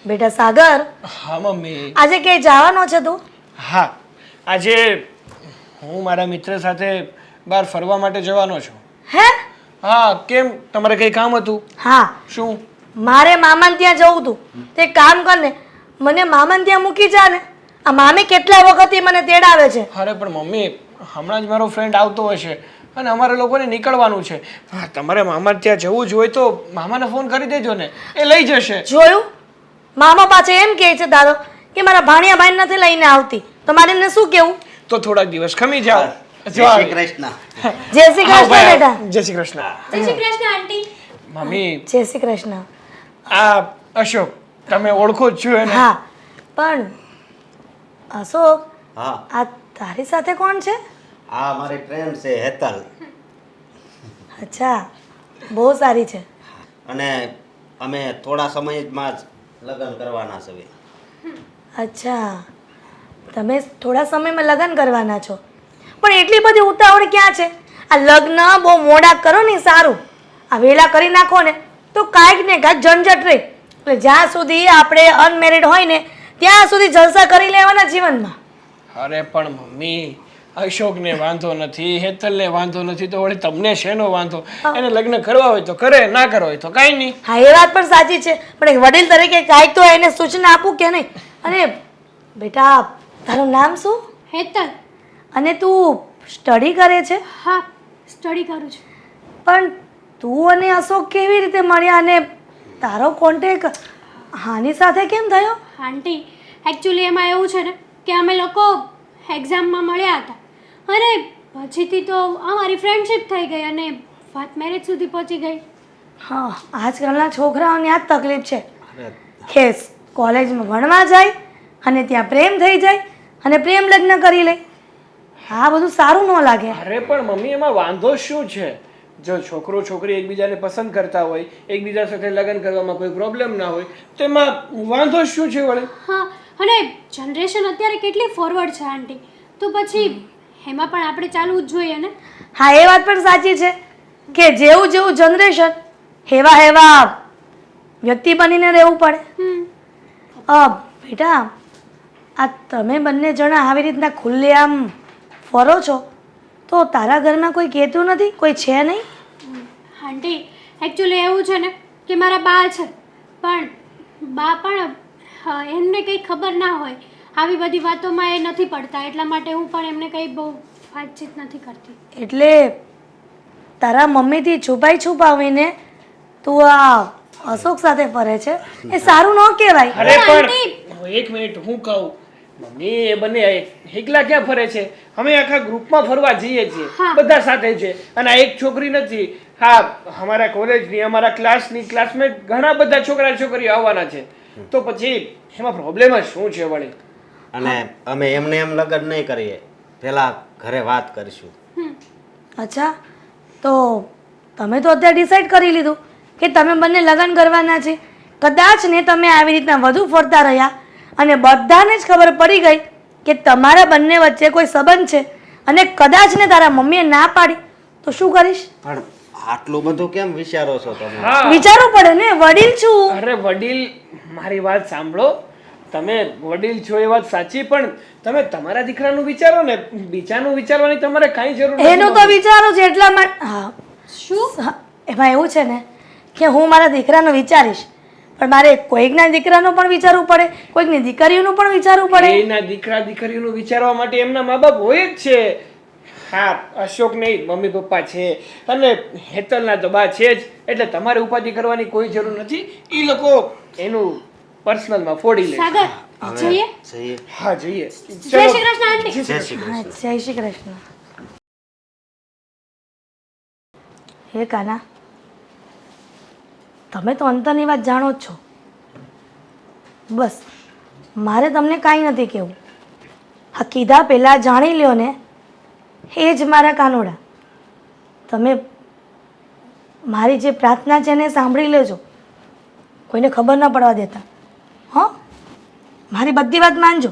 બેટા સાગર, હા મમ્મી. આજે ક્યાંય જવાનો છે તું? હા, આજે હું મારા મિત્ર સાથે બહાર ફરવા માટે જવાનો છું. હે? હા, કેમ તમારે કંઈ કામ હતું? હા, શું? મારે મામાને ત્યાં જવું તું. તે કામ કર ને, મને મામાને ત્યાં મૂકી જા ને. આ મામી કેટલા વખતથી મને તેડાવે છે. અરે પણ મમ્મી, હમણાં જ મારો ફ્રેન્ડ આવતો હશે અને અમારે લોકોને નીકળવાનું છે. હા, તમારે મામા ત્યાં જવું જ હોય તો મામાને ફોન કરી દેજો ને, એ લઈ જશે. જોયું? મામા પાછે એમ કહે છે તારો કે મારા ભાણિયા ભાઈ નથી લઈને આવતી. તો મારે એને શું કેવું? તો થોડાક દિવસ ખમી જાઓ. જય શ્રી કૃષ્ણ. જય શ્રી આવો કૃષ્ણ ભાઈ, બેટા. જય શ્રી કૃષ્ણ. જય શ્રી કૃષ્ણ આંટી. મમ્મી, જય શ્રી કૃષ્ણ. આ અશોક, તમે ઓળખો જ છો એને? હા, પણ અશોક, હા, આ તારી સાથે કોણ છે? આ મારી ફ્રેન્ડ છે હેતલ. અચ્છા, બહુ સારી છે. અને અમે થોડા સમયમાં જ લગ્ન કરવાના છે. અચ્છા, તમે થોડા સમયમાં લગ્ન કરવાના છો, પણ એટલી બધી ઉતાવળ ક્યાં છે? આ લગ્ન બહુ મોડા કરો ને સારું. આ વેલા કરી નાખો ને તો કાંઈક ને કાંઈક ઝંઝટ રહે. એટલે જ્યાં સુધી આપણે અનમેરિડ હોય ને ત્યાં સુધી જલસા કરી લેવાના જીવનમાં. અરે પણ મમ્મી, અશોકને વાંધો નથી, હેતલને વાંધો નથી, તો વળી તમને શેનો વાંધો? એને લગ્ન કરવા હોય તો કરે, ના કરવા હોય તો કાંઈ નહીં. હા, એ વાત પણ સાચી છે, પણ એક વડીલ તરીકે કાંઈક તો એને સૂચના આપું કે નહીં. અને બેટા, તારું નામ શું? હેતલ. અને તું સ્ટડી કરે છે? હા, સ્ટડી કરું છું. પણ તું અને અશોક કેવી રીતે મળ્યા અને તારો કોન્ટેક હાની સાથે કેમ થયો? આંટી, એકચ્યુઅલી એમાં એવું છે ને કે અમે લોકો એક્ઝામમાં મળ્યા હતા અને પછીથી તો અમારી ફ્રેન્ડશિપ થઈ ગઈ અને વાત મેરેજ સુધી પહોંચી ગઈ. હા, આજકાલના છોકરાઓની આ જ તકલીફ છે કે કોલેજમાં ભણવા જાય અને ત્યાં પ્રેમ થઈ જાય અને પ્રેમ લગ્ન કરી લે. આ બધું સારું ન લાગે. અરે પણ મમ્મી, એમાં વાંધો શું છે? જો છોકરો છોકરી એકબીજાને પસંદ કરતા હોય, એકબીજા સાથે લગ્ન કરવામાં કોઈ પ્રોબ્લેમ ના હોય, તો એમાં વાંધો શું છે વળી? હા, અને જનરેશન અત્યારે કેટલી ફોરવર્ડ છે આંટી, તો પછી એમાં પણ આપણે ચાલવું જ જોઈએ ને. હા, એ વાત પણ સાચી છે કે જેવું જેવું જનરેશન એવા એવા વ્યક્તિ બનીને રહેવું પડે. બેટા, આ તમે બંને જણા આવી રીતના ખુલ્લેઆમ ફરો છો તો તારા ઘરમાં કોઈ કહેતું નથી? કોઈ છે નહીં? આંટી, એકચ્યુઅલી એવું છે ને કે મારા બા છે, પણ બા પણ એમને કંઈ ખબર ના હોય, આવી બધી વાતોમાં એ નથી પડતા, એટલા માટે હું પણ એમને કંઈ બહુ વાતચીત નથી કરતી. એટલે તારા મમ્મીથી છુપાવીને તું આ અશોક સાથે ફરે છે, એ સારું ન કહેવાય. અરે પણ એક મિનિટ, હું કહું મમ્મી, એ બંને એકલા ક્યાં ફરે છે? અમે આખા ગ્રુપમાં ફરવા જઈએ છીએ, બધા સાથે છે. અને આ એક છોકરી નથી, હા, અમારા કોલેજની, અમારા ક્લાસની ક્લાસમેટ ઘણા બધા છોકરા છોકરીઓ આવવાના છે. તો પછી એમાં પ્રોબ્લેમ જ શું છે વળી? અને અમે એમને એમ લગ્ન નહીં કરીએ, પહેલા ઘરે વાત કરીશું. અચ્છા, તો તમે તો અત્યારે ડિસાઈડ કરી લીધું કે તમે બંને લગ્ન કરવાના છે. કદાચ ને તમે આવી રીતના વધુ ફરતા રહ્યા અને બધાને જ ખબર પડી ગઈ કે તમારા બંને વચ્ચે કોઈ સંબંધ છે અને કદાચ ને તારા મમ્મીએ ના પાડી તો શું કરીશ? પણ આટલું બધું કેમ વિચારો છો તમે? વિચારવું પડે ને, વડીલ છું. અરે વડીલ, મારી વાત સાંભળો. તમે વડીલ છો એ વાત સાચી, પણ તમે તમારા દીકરાનું વિચારો ને, બીજાનું વિચારવાની તમારે કાંઈ જરૂર નથી. એનું તો વિચારું છે એટલા માટે. હા, શું? એમાં એવું છે ને કે હું મારા દીકરાનું વિચારીશ, પણ મારે કોઈકના દીકરાનું પણ વિચારવું પડે, કોઈકની દીકરીઓનું પણ વિચારવું પડે. એના દીકરા દીકરીનું વિચારવા માટે એમના મા બાપ હોય જ છે. હા, અશોક નહીં, મમ્મી પપ્પા છે, અને હેતલના તો બા છે જ, એટલે તમારે ઉપાધિ કરવાની કોઈ જરૂર નથી. એ લોકો એનું પર્સનલમાં ફોડી લે. સાગર, જઈએ? જઈએ. હા, જઈએ. જય શ્રી કૃષ્ણ આંટી. જય શ્રી હા, કૃષ્ણ. જય શ્રી કૃષ્ણ. હે કાના, તમે તો અંતરની વાત જાણો જ છો. બસ મારે તમને કાંઈ નથી કહેવું. હા, કીધા પહેલાં જાણી લ્યો ને, એ જ મારા કાનોડા. તમે મારી જે પ્રાર્થના છે એને સાંભળી લેજો, કોઈને ખબર ન પડવા દેતા. હં, મારી બધી વાત માનજો,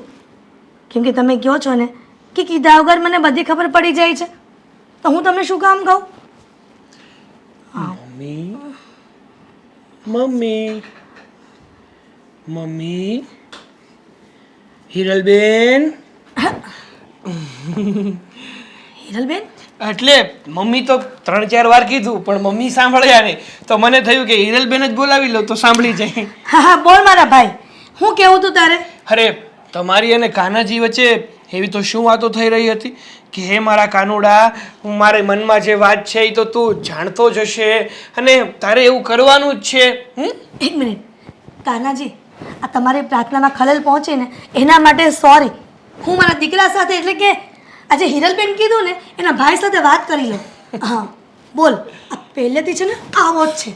કેમ કે તમે કહો છો ને કે કીધા વગર મને બધી ખબર પડી જાય છે, તો હું તમને શું કામ કહું? Mummy, mummy, mummy, Hiralben. Hiralben, એટલે મમ્મી તો 3-4 વાર કીધું પણ મમ્મી સાંભળ્યા નહીં, તો મને થયું કે હિરલબેન જ બોલાવી લો તો સાંભળી જાય. હા હા બોલ મારા ભાઈ, હું કેવું તું તારે? અરે તમારી અને કાનાજી વચ્ચે એવી તો શું વાતો થઈ રહી હતી કે હે મારા કાનુડા, હું મારે મનમાં જે વાત છે એ તો તું જાણતો જ હશે અને તારે એવું કરવાનું જ છે. એક મિનિટ કાનાજી, આ તમારી પ્રાર્થનામાં ખલેલ પહોંચે ને એના માટે સોરી. હું મારા દીકરા સાથે એટલે કે આજે હિરલબેન કીધું ને એના ભાઈ સાથે વાત કરી લો. હા બોલ, આ પહેલેથી છે ને આવો જ છે,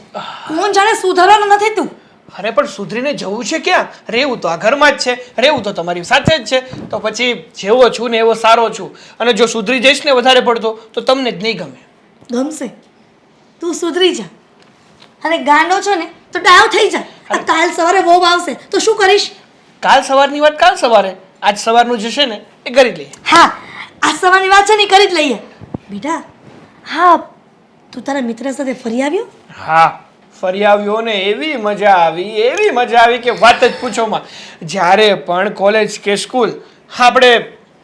કોણ જાણે સુધારવાનો નથી તું. અરે પણ સુધરીને જવું છે ક્યાં? રહેવું તો આ ઘરમાં જ છે, રહેવું તો તમારી સાથે જ છે, તો પછી જેવો છું ને એવો સારો છું. અને જો સુધરી જઈશ ને વધારે પડતો તો તમને જ નહીં ગમે. ગમશે, તું સુધરી જા અને ગાંડો છો ને તો ડાયો થઈ જા. આ કાલ સવારે બહુ આવશે તો શું કરીશ? કાલ સવારની વાત કાલ સવારે, આજ સવારનું જે છે ને એ કરી લઈએ. હા આ સવારની વાત છે ને કરી જ લઈએ. બેટા હા, તું તારા મિત્ર સાથે ફરી આવ્યો? હા ફરી આવ્યો ને એવી મજા આવી કે વાત જ પૂછોમાં. જ્યારે પણ કોલેજ કે સ્કૂલ આપણે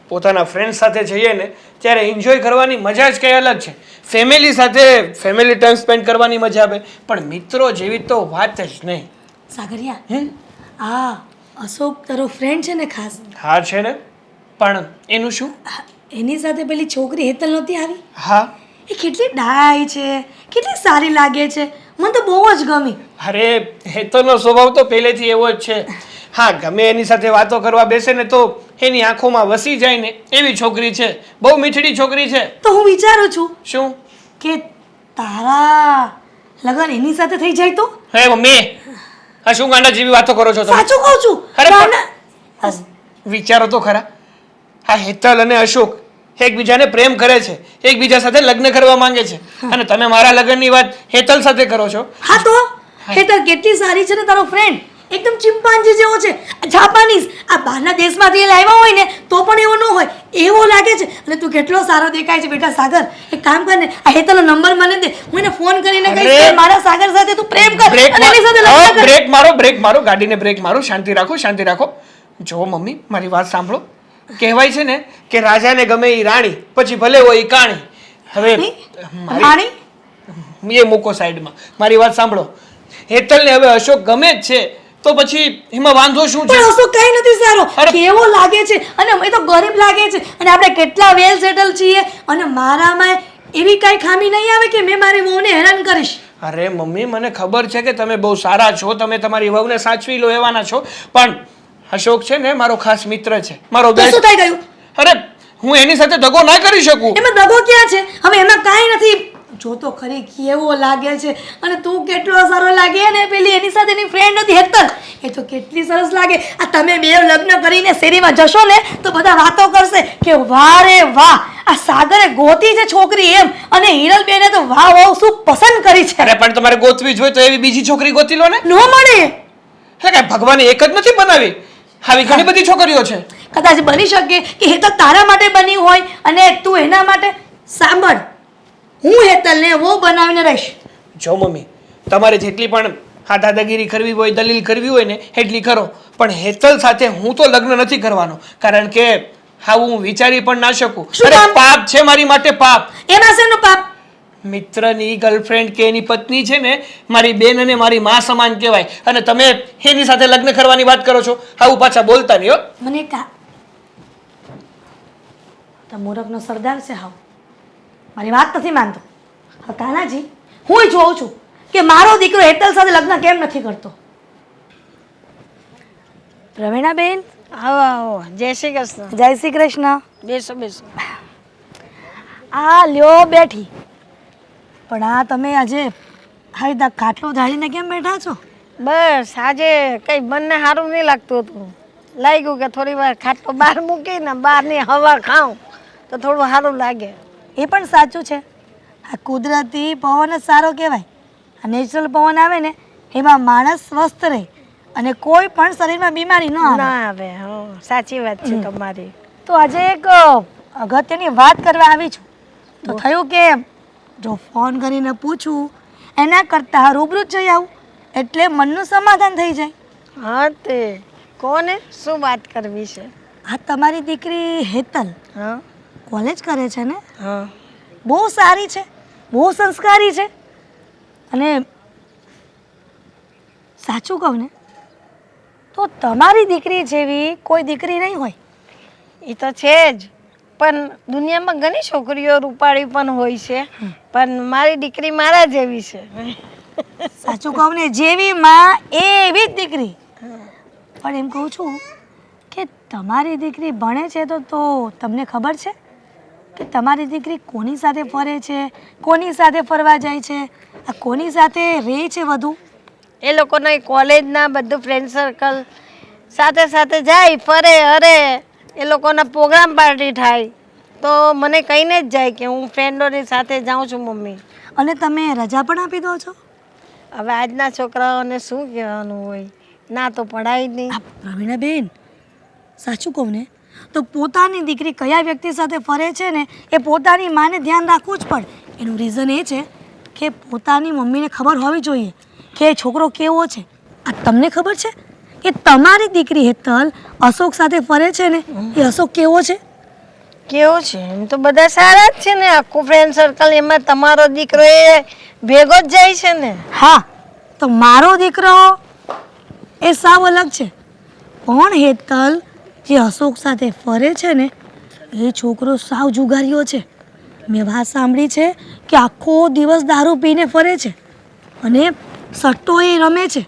પોતાના ફ્રેન્ડ સાથે જઈએ ને ત્યારે એન્જોય કરવાની મજા જ કંઈ અલગ છે. ફેમિલી સાથે ફેમિલી ટાઈમ સ્પેન્ડ કરવાની મજા આવે, પણ મિત્રો જેવી તો વાત જ નહીં. સાગરિયા, આ અશોક તારો ફ્રેન્ડ છે ને ખાસ? હા છે ને, પણ એનું શું? એની સાથે પેલી છોકરી હેતલ નહોતી આવી? હા એ કેટલી ડાય છે, કેટલી સારી લાગે છે, મને તો બહુ જ ગમી. અરે હેતલનો સ્વભાવ તો પહેલેથી એવો જ છે. હા ગમે એની સાથે વાતો કરવા બેસે ને તો એની આંખોમાં વસી જાય ને એવી છોકરી છે, બહુ મીઠડી છોકરી છે. તો હું વિચારું છું શું કે તારા લગન એની સાથે થઈ જાય તો? હે મમ્મી, આ શું ગાંડા જેવી વાતો કરો છો તમે? સાચું કહું છું. અરે પણ ગાંડા- વિચારો તો ખરા, આ હેતલ અને અશોક એકબીજાને પ્રેમ કરે છે, એકબીજા સાથે લગ્ન કરવા માંગે છે, અને તમે મારા લગ્નની વાત હેતલ સાથે કરો છો. હા તો હેતલ કેટલી સારી છે ને તારો ફ્રેન્ડ, એકદમ ચિમ્પાન્જી જેવો છે, જાપાનીઝ. આ બહારના દેશમાંથી એ લાવ્યા હોય ને તો પણ એવો ન હોય, એવો લાગે છે. અને તું કેટલો સારો દેખાય છે બેટા. સાગર એક કામ કર ને, આ હેતલનો નંબર મને દે, હું એને ફોન કરીને કહીશ કે મારા સાગર સાથે તું પ્રેમ કર અને એની સાથે લગ્ન કર. બ્રેક મારો, ગાડીને બ્રેક મારો. શાંતિ રાખો. જો મમ્મી મારી વાત સાંભળો. કહેવાય છે ને કે રાજાને ગમે એ રાણી, પછી ભલે હોય એ કાણી. હવે રાણી એ મૂકો સાઈડમાં, મારી વાત સાંભળો. હેતલને હવે અશોક ગમે જ છે તો પછી એમાં વાંધો શું છે? પણ અશોક કઈ નથી સારો, કેવો લાગે છે અને અમે તો ગરીબ લાગે છે અને આપણે કેટલા વેલ સેટલ છીએ અને મારામાં એવી કઈ ખામી નહીં આવે કે મેં મારી વહુને હેરાન કરીશ. અરે મમ્મી મને ખબર છે કે તમે બહુ સારા છો, તમે તમારી વહુને સાચવી લો એવાના છો, પણ અશોક છે ને મારો ખાસ મિત્ર છે, મારો બેસ્ટ. શું થઈ ગયું? અરે હું એની સાથે દગો ના કરી શકું. એમાં દગો ક્યાં છે? હવે એમાં કાંઈ નથી. જો તો ખરી કેવો લાગે છે અને તું કેટલો સારો લાગે ને પેલી એની સાથે એની ફ્રેન્ડ હતી હેતલ, એ તો કેટલી સરસ લાગે. આ તમે બે લગ્ન કરીને શેરીમાં જશો ને તો બધા વાતો કરશે કે વાહ રે વાહ, આ સાગરે ગોતી છે છોકરી એમ, અને હિરલબેને તો વાહ વાહ શું પસંદ કરી છે. અરે પણ તમારે ગોતવી જ હોય તો એવી બીજી છોકરી ગોતી લો ને. ન મળે. હે કે ભગવાને એક જ નથી બનાવી, આવી ઘણી બધી છોકરીઓ છે. કદાચ બની શકે કે હેતલ તારા માટે બની હોય અને તું એના માટે. સાંભળ, હું હેતલને વો બનાવીને રહીશ. જો મમ્મી તમારે જેટલી પણ હા દાદાગીરી કરવી હોય, દલીલ કરવી હોય ને એટલી કરો, પણ હેતલ સાથે હું તો લગ્ન નથી કરવાનો, કારણ કે હા હું વિચારી પણ ના શકું. અરે પાપ છે મારી માટે, પાપ. એમાં શેનું પાપ? મિત્રની ગર્લફ્રેન્ડ કે એની પત્ની છે ને મારી બેન અને મારી માં સમાન કહેવાય, અને તમે એની સાથે લગ્ન કરવાની વાત કરો છો. આવું પાછા બોલતા નહીં હો. મને તો મૂરખનો સરદાર છે. હાવ મારી વાત નથી માનતો. હા કાનાજી, હું જોઉં છું કે મારો દીકરો હેતલ સાથે લગ્ન કેમ નથી કરતો. પ્રવીણાબેન આવો આવો. જય શ્રી કૃષ્ણ. જય શ્રી કૃષ્ણ. બેસો બેસો. આ લ્યો બેઠી. પણ આ તમે આજે હાઈ દા ખાટલો ઢાળીને કેમ બેઠા છો? બસ આજે કઈ મનને સારું નહીં લાગતું હતું, લાગ્યું કે થોડી વાર ખાટલો બહાર મૂકીને બહારની હવા ખાઉં તો થોડું સારું લાગે. એ પણ સાચું છે. આ કુદરતી પવન જ સારો કહેવાય. આ નેચરલ પવન આવે ને એમાં માણસ સ્વસ્થ રહે અને કોઈ પણ શરીરમાં બીમારી ન આવે. ના આવે. હા સાચી વાત છે તમારી. તો આજે એક અગત્યની વાત કરવા આવી છું. તો થયું કે જો ફોન કરીને પૂછું એના કરતાં રૂબરૂ જ જઈ આવું એટલે મનનું સમાધાન થઈ જાય. હા તે કોને શું વાત કરવી છે? આ તમારી દીકરી હેતલ હા કોલેજ કરે છે ને? હા બહુ સારી છે, બહુ સંસ્કારી છે. અને સાચું કહું ને તો તમારી દીકરી જેવી કોઈ દીકરી નહીં હોય. એ તો છે જ, પણ દુનિયામાં ઘણી છોકરીઓ રૂપાળી પણ હોય છે, પણ મારી દીકરી મારા જેવી છે. સાચું કહું ને, જેવી માં એવી જ દીકરી. પણ એમ કહું છું કે તમારી દીકરી ભણે છે તો તમને ખબર છે કે તમારી દીકરી કોની સાથે ફરે છે, કોની સાથે ફરવા જાય છે, આ કોની સાથે રહે છે વધુ? એ લોકોના કોલેજના બધું ફ્રેન્ડ સર્કલ સાથે સાથે જાય ફરે અરે એ લોકોના પ્રોગ્રામ પાર્ટી થાય તો મને કહીને જ જાય કે હું ફ્રેન્ડોની સાથે જાઉં છું મમ્મી. અને તમે રજા પણ આપી દો છો? હવે આજના છોકરાઓને શું કહેવાનું હોય, ના તો પડાય જ નહીં. આ પ્રવીણાબેન, સાચું કહું ને તો પોતાની દીકરી કયા વ્યક્તિ સાથે ફરે છે ને એ પોતાની માને ધ્યાન રાખવું જ પડે. એનું રીઝન એ છે કે પોતાની મમ્મીને ખબર હોવી જોઈએ કે એ છોકરો કેવો છે. આ તમને ખબર છે કે તમારી દીકરી હેતલ અશોક સાથે ફરે છે ને એ અશોક કેવો છે? કેવો છે? એમ તો બધા સારા જ છે ને, આખું ફ્રેન્ડ સર્કલ એમાં તમારો દીકરો એ ભેગો જ જાય છે ને. હા, તો મારો દીકરો એ સાવ અલગ છે. પણ હેતલ જે અશોક સાથે ફરે છે ને એ છોકરો સાવ જુગારીઓ છે. મેં વાત સાંભળી છે કે આખો દિવસ દારૂ પીને ફરે છે અને સટ્ટો એ રમે છે.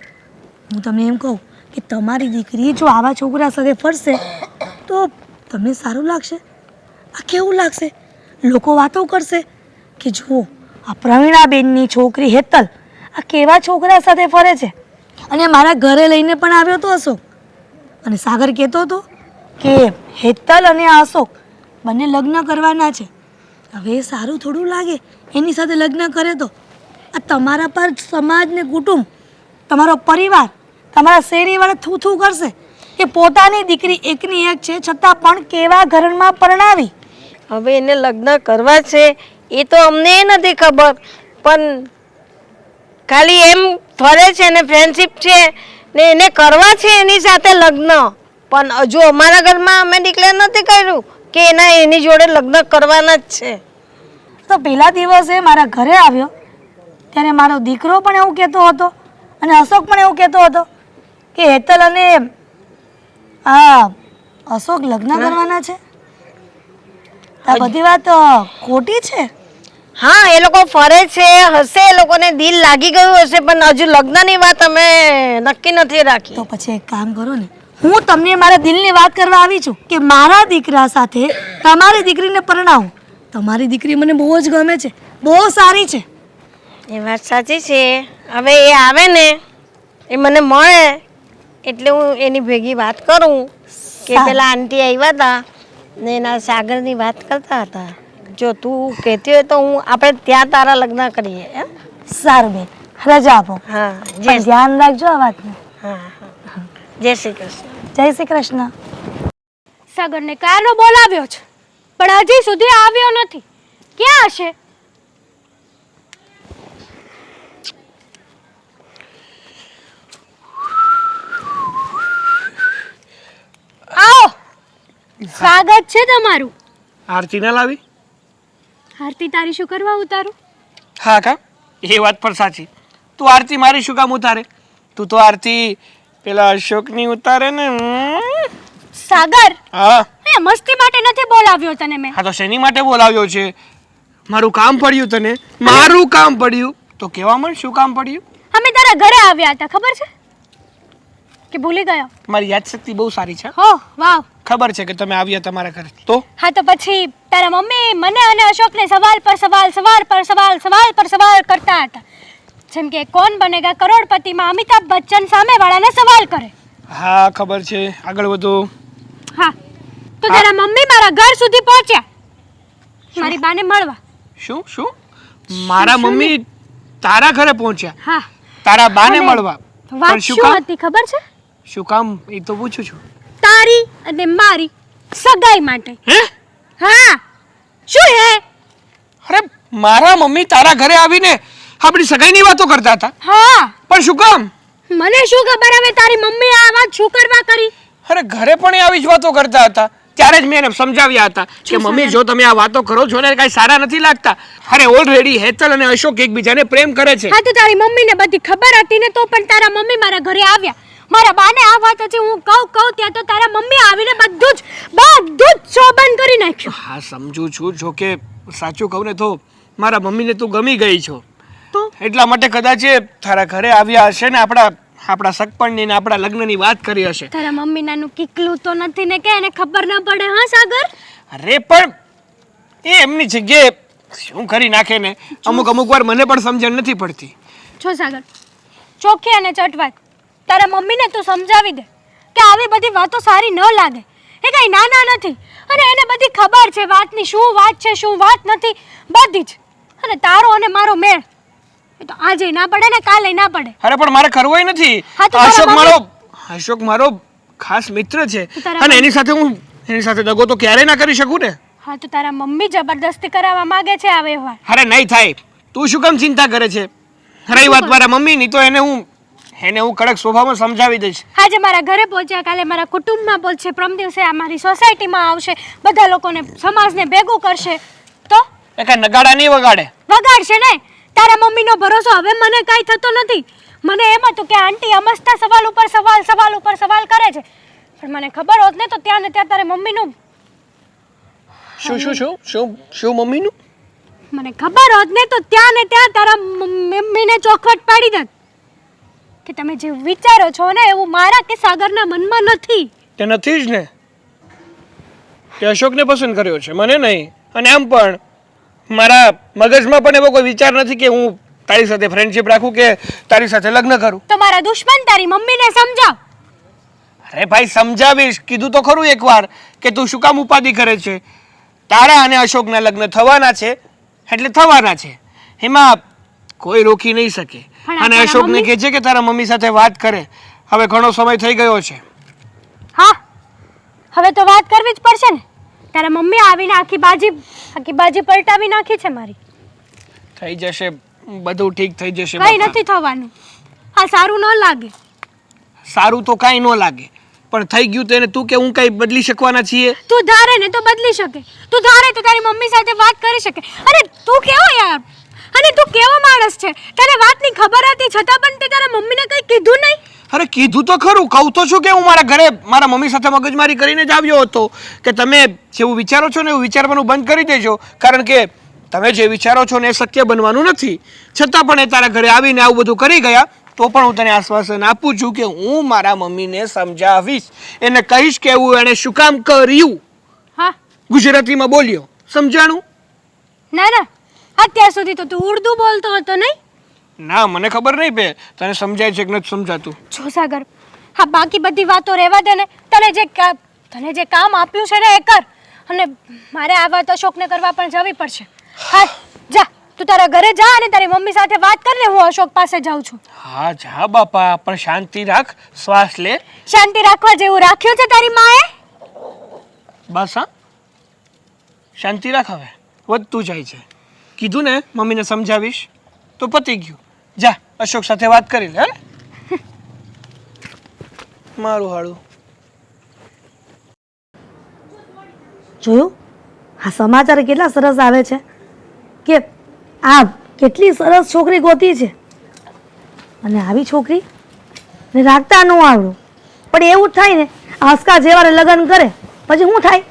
હું તમને એમ કહું કે તમારી દીકરી જો આવા છોકરા સાથે ફરશે તો તમને સારું લાગશે? આ કેવું લાગશે? લોકો વાતો કરશે કે જુઓ આ પ્રવીણાબેનની છોકરી હેતલ આ કેવા છોકરા સાથે ફરે છે. અને મારા ઘરે લઈને પણ આવ્યો હતો અશોક. અને સાગર કહેતો હતો કે હેતલ અને આ અશોક બંને લગ્ન કરવાના છે. હવે એ સારું થોડું લાગે એની સાથે લગ્ન કરે તો? આ તમારા પર સમાજ ને કુટુંબ, તમારો પરિવાર, તમારા શેરીવાળા થૂ થૂ કરશે કે પોતાની દીકરી એકની એક છે છતાં પણ કેવા ઘરમાં પરણાવી. હવે એને લગ્ન કરવા છે એ તો અમને નથી ખબર, પણ ખાલી એમ ફરે છે ને ફ્રેન્ડશિપ છે ને એને કરવા છે એની સાથે લગ્ન. પણ હજુ અમારા ઘરમાં અમે ડિક્લેર નથી કર્યું કે એની જોડે લગ્ન કરવાના જ છે. તો પહેલા દિવસે મારા ઘરે આવ્યો ત્યારે મારો દીકરો પણ એવું કહેતો હતો અને અશોક પણ એવું કહેતો હતો કે હેતલ અને આ અશોક લગ્ન કરવાના છે. આ બધી વાત ખોટી છે. હા, એ લોકો ફરે છે હશે, એ લોકોને દિલ લાગી ગયું હશે, પણ હજુ લગ્નની વાત અમે નક્કી નથી રાખી. તો પછી એક કામ કરો ને, હું તમને મારા દિલની વાત કરવા આવી છું કે મારા દીકરા સાથે તમારી દીકરીને પરણાવું. તમારી દીકરી મને બહુ જ ગમે છે, બહુ સારી છે. એ વાત સાચી છે. હવે એ આવે ને એ મને મળે એટલે હું એની ભેગી વાત કરું કે પેલા આંટી આવ્યા હતા ને એના સાગરની વાત કરતા હતા. જો તું કહેતી હોય તો આપણે ત્યાં તારા લગ્ન કરીએ એમ. સારું બેન, રજા આપો. હા પણ ધ્યાન રાખજો આ વાતનું. હા હા. જય શ્રી કૃષ્ણ. જય શ્રી કૃષ્ણ. સાગરને કારનો બોલાવ્યો છે પણ હજી સુધી આવ્યો નથી. ક્યાં હશે? આવો, સ્વાગત છે તમારું. આરતી ના લાવી? આરતી તારી શું કરવા ઉતારું? હા કા, એ વાત પણ સાચી. તું આરતી મારી શું કામ ઉતારે? તું તો આરતી પેલા અશોકની ઉતારે ને. સાગર, હા એ મસ્તી માટે નથી બોલાવ્યો તને મેં. હા તો શેની માટે બોલાવ્યો છે? મારું કામ પડ્યું તને? મારું કામ પડ્યું તો કેવા મળ શું કામ પડ્યું? અમે તારા ઘરે આવ્યા હતા, ખબર છે કે ભૂલી ગયો? મારી યાદશક્તિ બહુ સારી છે. હો વાવ. ખબર છે કે તમે આવ્યા તમારા ઘરે. તો હા તો પછી તારા મમ્મી મને અને અશોકને સવાલ પર સવાલ, સવાલ પર સવાલ, સવાલ પર સવાલ કરતા હતા. જેમ કે કોણ બનેગા કરોડપતિમાં અમિતાભ બચ્ચન સામેવાળાને સવાલ કરે. હા ખબર છે, આગળ વધો. હા તો તારા મમ્મી મારા ઘર સુધી પહોંચ્યા મારી બાને મળવા. શું શું? મારા મમ્મી તારા ઘરે પહોંચ્યા હા, તારા બાને અને મળવા? વાત પણ શું શું કામ? હતી ખબર છે? શું કામ એ તો પૂછું છું. તારી અને મારી સગાઈ માટે. હે? હા. શું હે? અરે મારા મમ્મી તારા ઘરે આવીને આપણી સગાઈની વાતો કરતા હતા. હા. પણ શું કામ? મને શું ખબર હવે તારી મમ્મીએ આ વાત શું કરવા કરી? અરે ઘરે પણ એ આવી જ વાતો કરતા હતા. ત્યારે જ મેં એને સમજાવ્યા હતા કે મમ્મી જો તમે આ વાતો કરો છો ને કાંઈ સારા નથી લાગતા. અરે ઓલરેડી હેતલ અને અશોક એકબીજાને પ્રેમ કરે છે. હા તો તારી મમ્મીને બધી ખબર હતી ને તો પણ તારા મમ્મી મારા ઘરે આવ્યા. મારા બાને આ વાત હતી હું કહું ત્યાં તો તારા મમ્મી આવીને બધું જ શોભન કરી નાખ્યું. હા સમજુ છું. જો કે સાચું કહું ને તો મારા મમ્મીને તું ગમી ગઈ છો તો એટલા માટે કદાચ એ તારા ઘરે આવ્યા હશે ને આપણા સગપણની ને આપણા લગ્નની વાત કરી હશે. તારા મમ્મી નાનું કીકલું તો નથી ને કે એને ખબર ના પડે? હા સાગર, અરે પણ એ એમની જગ્યાએ શું કરી નાખે ને અમુક વાર મને પણ સમજણ નથી પડતી. છો સાગર, ચોખ્ખી અને ચટવાક તારા મમ્મીને તું સમજાવી દે કે આવી બધી વાતો સારી ન લાગે. એ કઈ નાના નથી અને એને બધી ખબર છે વાતની શું વાત છે શું વાત નથી બધી જ. અને તારો અને મારો મેળ એ તો આજે ના પડે ને કાલે ના પડે. અરે પણ મારે કરવું નથી. હા તો તારા અશોક મારો ખાસ મિત્ર છે તો તારા અને એની સાથે દગો તો ક્યારેય ના કરી શકું ને. હા તો તારા મમ્મી જબરદસ્તી કરાવવા માંગે છે આ વ્યવહાર. અરે નહીં થાય. તું શું કામ ચિંતા કરે છે? રહી વાત મારા મમ્મીની તો એને હું કડક સ્વભાવમાં સમજાવી દઈશ. આજે મારા ઘરે પહોંચ્યા, કાલે મારા કુટુંબમાં પહોંચશે, પરમ દિવસે અમારી સોસાયટીમાં આવશે, બધા લોકોને સમાજને ભેગું કરશે. તો એ કાંઈ નગાડા નહીં વગાડે. વગાડશે ને. તારા મમ્મીનો ભરોસો હવે મને કાંઈ થતો નથી. મને એમ હતું કે આંટી અમસ્તા સવાલ ઉપર સવાલ કરે છે પણ મને ખબર હોત ને તો ત્યાં ને ત્યાં તારે મમ્મીનું શું મમ્મીનું? મને ખબર હોત ને તો ત્યાં ને ત્યાં તારા મમ્મીને ચોખવટ પાડી દેત કે તમે જે વિચારો છો ને એવું મારા કે સાગરના મનમાં નથી. તે નથી જ ને. તે અશોકને પસંદ કર્યો છે, મને નહીં. અને આમ પણ મારા મગજમાં પણ એવો કોઈ વિચાર નથી કે હું તારી સાથે ફ્રેન્ડશિપ રાખું કે તારી સાથે લગ્ન કરું. તો મારા દુશ્મન તારી મમ્મીને સમજાવ. અરે ભાઈ સમજાવીશ. કીધું તો ખરું એકવાર કે તું શું કામ ઉપાધિ કરે છે. તારા અને અશોકના લગ્ન થવાના છે એટલે થવાના છે. એમાં કોઈ રોકી નહીં શકે. અને અશોકને કહે છે કે તારા મમ્મી સાથે વાત કરે. હવે ઘણો સમય થઈ ગયો છે. હા હવે તો વાત કરવી જ પડશે ને. તારા મમ્મી આવીને આખી બાજી પલટાવી નાખી છે મારી. થઈ જશે બધું ઠીક થઈ જશે. કઈ નથી થવાનું. આ સારું ન લાગે. સારું તો કાંઈ ન લાગે પણ થઈ ગયું તો એને તું કે હું કઈ બદલી શકવાના છીએ? તું ધારે ને તો બદલી શકે. તું ધારે તો તારી મમ્મી સાથે વાત કરી શકે. અરે તું કેવો યાર, અને તું કેવો માણસ છે? તને વાતની ખબર હતી છતાં પણ તે તારા મમ્મીને કંઈ કીધું નહીં? અરે કીધું તો ખરું. કહું તો છું કે હું મારા ઘરે મારા મમ્મી સાથે મગજમારી કરીને જ આવ્યો હતો કે તમે જેવું વિચારો છો ને એવું વિચારવાનું બંધ કરી દેજો. કારણ કે તમે જે વિચારો છો ને એ શક્ય બનવાનું નથી. છતાં પણ એ તારા ઘરે આવીને આવું બધું કરી ગયા તો પણ હું તને આશ્વાસન આપું છું કે હું મારા મમ્મીને સમજાવીશ. એને કહીશ કે એવું એણે શું કામ કર્યું. હા ગુજરાતીમાં બોલ્યો, સમજાણું? ના ના, અત્યાર સુધી તો તું ઉર્દુ બોલતો હતો નહીં? ના મને ખબર નહીં બે તને સમજાય છે કે નથી સમજાતું. જો સાગર, હા બાકી બધી વાતો રહેવા દે ને. તને જે કામ આપ્યું છે ને એ કર. અને મારે આ વાત અશોકને કરવા પણ જવી પડશે. હા જા, તું તારા ઘરે જા અને તારી મમ્મી સાથે વાત કર ને. હું અશોક પાસે જાઉં છું. હા જા બાપા, પણ શાંતિ રાખ, શ્વાસ લે. શાંતિ રાખવા જેવું રાખ્યું છે તારી માએ? બસ હા, શાંતિ રાખ. હવે વધતું જાય છે. કીધું ને મમ્મીને સમજાવીશ તો પતી ગયું. જા અશોક સાથે વાત કરી લે. મારું હાળું જોયું? આ સમાચાર કેટલા સરસ આવે છે કે આ કેટલી સરસ છોકરી ગોતી છે અને આવી છોકરી ને રાખતા ન આવડું. પણ એવું જ થાય ને, આસ્કા જેવાને લગ્ન કરે પછી શું થાય?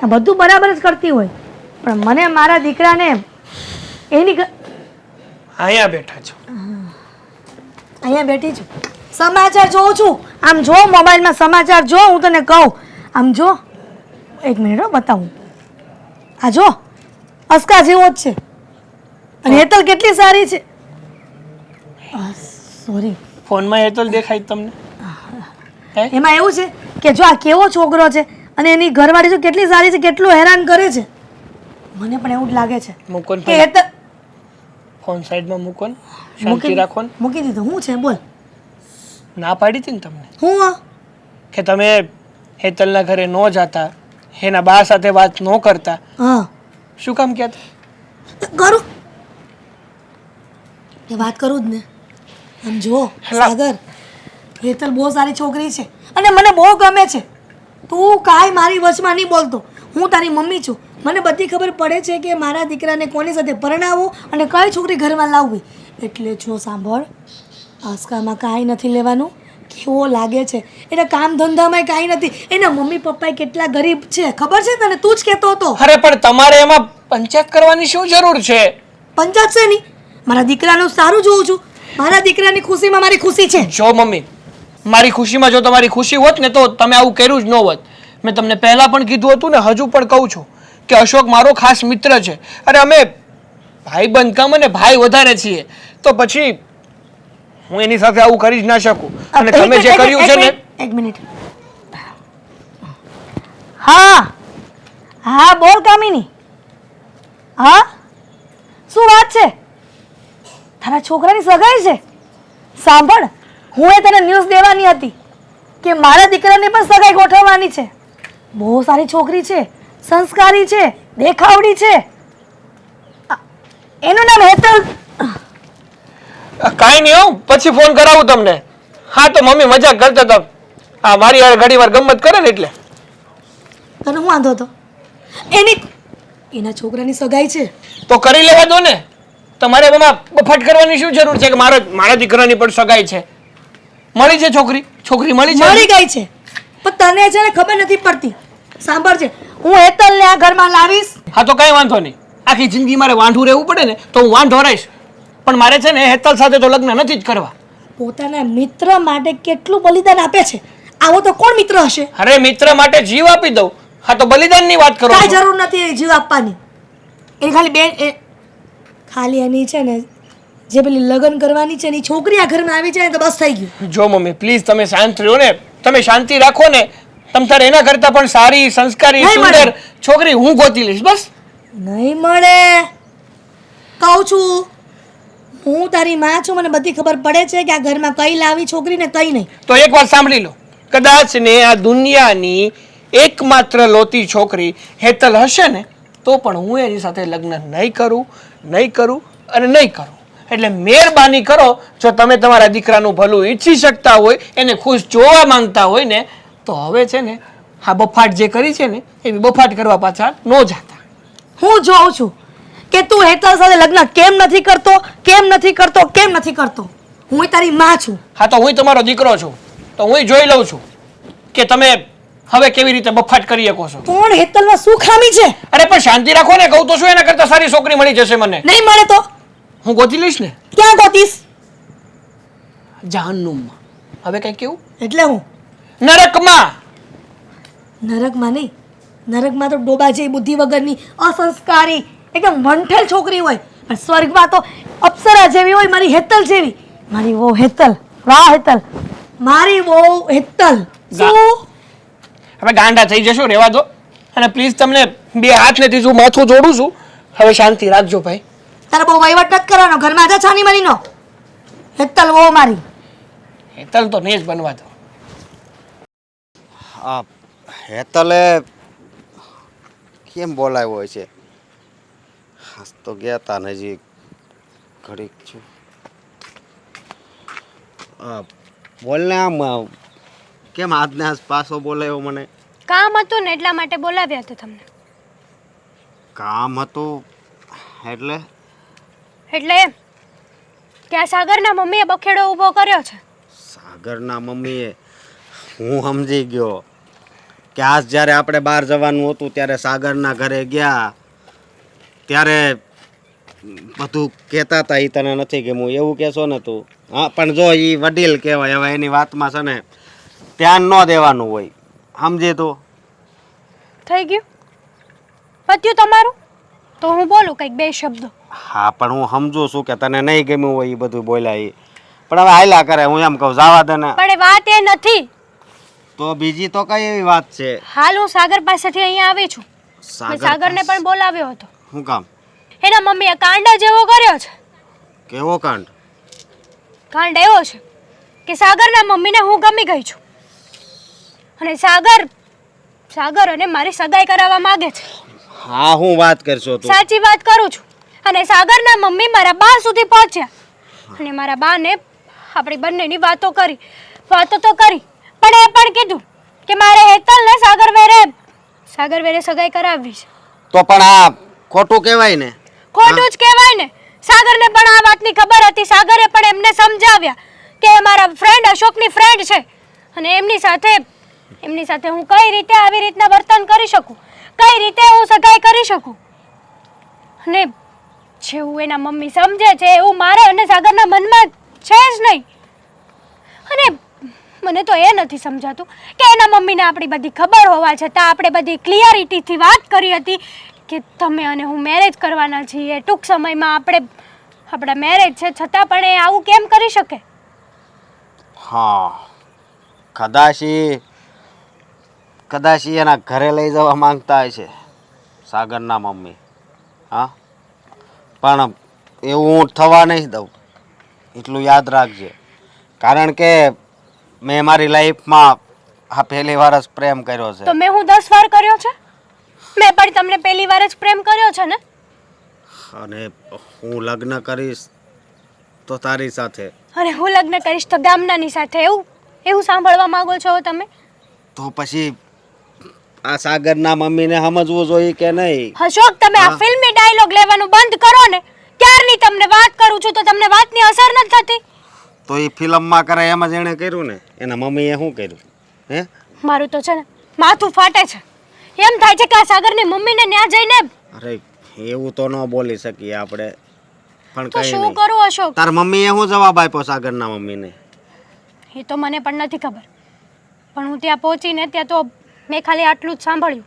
આ બધું બરાબર જ કરતી હોય પણ મને મારા દીકરાને એની અહીંયા બેઠા છો. અહીંયા બેઠી છું, સમાચાર જોઉં છું. આમ જો મોબાઈલમાં સમાચાર જો, હું તને કહું. આમ જો, એક મિનિટ બતાવું. આ જો અસ્કા જેવો જ છે અને હેતલ કેટલી સારી છે. સોરી, ફોનમાં હેતલ દેખાય તમને? એમાં એવું છે કે જો આ કેવો છોકરો છે અને એની ઘરવાળી જો કેટલી સારી છે, કેટલું હેરાન કરે છે. મને પણ એવું જ લાગે છે મૂકો ને કે હેતલ. ફોન સાઈડમાં મૂકો ને, શાંતિ રાખો ને. મૂકી દીધો. હું છે બોલ. ના પાડી હતી ને તમને હું કે તમે હેતલના ઘરે ન જાતા, એના બા સાથે વાત ન કરતા. હા, શું કામ કહેતા? કરું એ વાત કરું જ ને. આમ જો સાગર, હેતલ બહુ સારી છોકરી છે અને મને બહુ ગમે છે. તું કાંઈ મારી વચમાં નહીં બોલતો. હું તારી મમ્મી છું. મને બધી ખબર પડે છે કે મારા દીકરાને કોની સાથે પરણાવવું અને કઈ છોકરી ઘરમાં લાવવી. એટલે જો સાંભળ, આસ્કામાં કાંઈ નથી લેવાનું. કેવો લાગે છે, એના કામ ધંધામાં કાંઈ નથી. એના મમ્મી પપ્પા કેટલા ગરીબ છે ખબર છે તને? તું જ કહેતો હતો. અરે પણ તમારે એમાં પંચાયત કરવાની શું જરૂર છે? પંચાયત છે નહીં, મારા દીકરાનું સારું જોઉં છું. મારા દીકરાની ખુશીમાં મારી ખુશી છે. જો મમ્મી, મારી ખુશીમાં જો તમારી ખુશી હોત ને તો તમે આવું કર્યું જ ન હોત. મેં તમને પહેલા પણ કીધું હતું ને, હજુ પણ કહું છું કે અશોક મારો ખાસ મિત્ર છે. અરે અમે ભાઈબંધ કમ અને ભાઈ વધારે છીએ, તો પછી હું એની સાથે આવું કરી જ ના શકું. અને તમે જે કર્યું છે ને, એક મિનિટ. હા હા બોલ કામિની. હા શું વાત છે? તારા છોકરાની સગાઈ છે? સાંભળ, હું એ તને ન્યૂઝ દેવાની હતી કે મારા દીકરાની પણ સગાઈ ગોઠવવાની છે. બહુ સારી છોકરી છે, સંસ્કારી છે, દેખાવડી છે. એનું નામ હેતલ. કાંઈ નહીં, હું પછી ફોન કરાવું તમને. હા તો મમ્મી મજાક કરતા હતા. હા મારી યાર ઘણી વાર ગમત કરે ને એટલે. તને હું વાંધો હતો? એના છોકરાની સગાઈ છે તો કરી લેવા દો ને. તમારે એમાં બફાટ કરવાની શું જરૂર છે કે મારા દીકરાની પણ સગાઈ છે? મળી છે છોકરી મળી છે. મળી ગઈ છે, પણ તને છે ને ખબર નથી પડતી. સાંભળજે, હું હેતલને આ ઘરમાં લાવીશ. હા તો કઈ વાંધો નહીં. આખી જિંદગી મારે વાંઢું રહેવું પડે ને તો હું વાંઢો રહીશ, પણ મારે છે ને હેતલ સાથે તો લગ્ન નથી જ કરવા. પોતાના મિત્ર માટે કેટલું બલિદાન આપે છે. આવો તો કોણ મિત્ર હશે? અરે મિત્ર માટે જીવ આપી દઉં. હા તો બલિદાનની વાત કરો કાંઈ છો. જરૂર નથી એ જીવ આપવાની. એ ખાલી એની છે ને જે પેલી લગ્ન કરવાની છે એની છોકરી આ ઘરમાં આવી જાય ને તો બસ થઈ ગયું. જો મમ્મી પ્લીઝ તમે શાંત રહ્યો ને, તમે શાંતિ રાખો ને. તમ તારે એના કરતા પણ સારી સંસ્કારી નહીં મળે. સુંદર છોકરી હું ગોતી લઈશ. બસ નહીં મળે કહું છું. હું તારી માં છું, મને બધી ખબર પડે છે કે આ ઘરમાં કઈ લાવી છોકરી ને કઈ નહીં. તો એક વાત સાંભળી લો, કદાચ ને આ દુનિયાની એકમાત્ર લોતી છોકરી હેતલ હશે ને તો પણ હું એની સાથે લગ્ન નહીં કરું અને નહીં કરું. એટલે મહેરબાની કરો, જો તમે તમારા દીકરાનું ભલું ઈચ્છી શકતા હોય, એને ખુશ જોવા માંગતા હોય ને તો હવે છે ને આ બફાટ જે કરી છે ને એવી બફાટ કરવા પાછા ન જાતા. હું જોઉં છું કે તું હેતલ સાથે લગ્ન કેમ નથી કરતો. હું તારી માં છું. હા તો હું તમારો દીકરો છું, તો હું જોઈ લઉં છું કે તમે હવે કેવી રીતે બફાટ કરી શકો છો. કોણ હેતલમાં શું ખામી છે? અરે પણ શાંતિ રાખો ને, કહું તો શું, એના કરતા સારી છોકરી મળી જશે મને. નહીં મળે તો હું ગોતી લઈશ ને. ક્યાં ગોતીશ? જહન્નુમમાં. હવે કઈ કેવું? એટલે હું નરકમાં. નરકમાં નહીં, નરકમાં તો ડોબા જેવી બુદ્ધિ વગરની અસંસ્કારી એકદમ વંઠેલ છોકરી હોય, પણ સ્વર્ગમાં તો અપ્સરા જેવી હોય. મારી હેતલ જેવી. મારી વહુ હેતલ. વાહ હેતલ, મારી વહુ હેતલ. શું હવે ગાંડા થઈ જશો, રહેવા દો. અને પ્લીઝ તમને બે હાથ ને ત્રીજું માથું જોડું છું, હવે શાંતિ રાખજો ભાઈ. તારે બહુ વહીવટ નથી કરવાનો ઘરમાં. જા છાની માની નો. હેતલ વહુ મારી. હેતલ તો નહીં જ બનવા દો. આ હેતલે કેમ બોલાવ્યો છે? આજ તો ગયા તા ને હજી ઘડીક છું. બોલને આમ કેમ આજને આજ પાછો બોલાવ્યો મને? કામ હતું ને એટલા માટે બોલાવ્યા હતા તમને. કામ હતું એટલે? એટલે એમ કે આ સાગરના મમ્મીએ બખેડો ઊભો કર્યો છે. સાગરના મમ્મીએ? હું સમજી ગયો કે આજ જ્યારે આપણે બહાર જવાનું હતું ત્યારે સાગરના ઘરે ગયા ત્યારે બધું કહેતા હતા. એ તને નથી ગમ્યું એવું કહેશો ને તું? હા પણ જો એ વડીલ કહેવાય, હવે એની વાતમાં છે ને ધ્યાન ન દેવાનું હોય, સમજે તું? થઈ ગયું પત્યું તમારું? તો હું બોલું કંઈક બે શબ્દો. હા પણ હું સમજુ છું કે તને નહીં ગમ્યું હોય એ બધું બોલ્યા એ, પણ હવે હાલ્યા કરે. હું એમ કહું જવા દે ને. પણ એ વાત એ નથી. તો બીજી તો કઈ એવી વાત છે? હાલ હું સાગર પાસેથી અહીંયા આવી છું. મેં સાગરને પણ બોલાવ્યો હતો. શું કામ? એના મમ્મીએ કાંડ જ એવો કર્યો છે. કેવો કાંડ? કાંડ એવો છે કે સાગરના મમ્મીને હું ગમી ગઈ છું અને સાગર અને મારી સગાઈ કરાવવા માંગે છે. હા હું વાત કરશો તું? સાચી વાત કરું છું. અને સાગરના મમ્મી મારા બા સુધી પહોંચ્યા અને મારા બાને આપણી બંનેની વાતો કરી, વાતો તો કરી, પણ એ પણ કીધું કે મારે હેતલને સાગર વેરે સગાઈ કરાવવી છે. તો પણ આ ખોટું કહેવાય ને. ખોટું જ કહેવાય ને. સાગરને પણ આ વાતની ખબર હતી. સાગરે પણ એમને સમજાવ્યા કે મારા ફ્રેન્ડ અશોકની ફ્રેન્ડ છે અને એમની સાથે હું કઈ રીતે આવી રીતના વર્તન કરી શકું, કઈ રીતે હું સગાઈ કરી શકું. અને જેવું એના મમ્મી સમજે છે એવું મારે અને સાગરના મનમાં છે જ નહીં. અને મને તો એ નથી સમજાતું કે એના મમ્મીને આપણી બધી ખબર હોવા છતાં આપણે બધી ક્લિયરિટીથી વાત કરી હતી કે તમે અને હું મેરેજ કરવાના છીએ, ટૂંક સમયમાં આપણા મેરેજ છે, છતાં પણ એ આવું કેમ કરી શકે? હા, કદાચ ઈ એના ઘરે લઈ જવા માંગતા હશે સાગરના મમ્મી. હા, પણ એવું હું થવા નહીં દઉં, એટલું યાદ રાખજે. કારણ કે મેં મારી લાઈફમાં આ પહેલી વાર જ પ્રેમ કર્યો છે. તો મેં હું 10 વાર કર્યો છે? મેં પણ તમને પહેલી વાર જ પ્રેમ કર્યો છે ને? અને હું લગ્ન કરીશ તો તારી સાથે. અને હું લગ્ન કરીશ તો ગામનાની સાથે, એવું સાંભળવા માંગો છો તમે? તો પછી આ સાગરના મમ્મીને સમજવું જોઈએ કે નહીં? અશોક, તમે આ ફિલ્મી ડાયલોગ લેવાનું બંધ કરો ને. ક્યારની તમને વાત કરું છું તો તમને વાતની અસર નથી થતી? તો એ ફિલ્મમાં કરે એમ જ એણે કર્યું ને. એના મમ્મીએ શું કર્યું? હે, મારું તો છે ને માથું ફાટે છે. એમ થાય છે કે આ સાગરની મમ્મીને ન્યા જઈને અરે એવું તો ન બોલી શકીએ આપણે, પણ તો કઈ શું નહીં. કરું અશોક? તાર મમ્મીએ શું જવાબ આપ્યો સાગરના મમ્મીને? એ તો મને પણ નથી ખબર, પણ હું ત્યાં પહોંચીને ત્યાં તો મેં ખાલી આટલું જ સાંભળ્યું.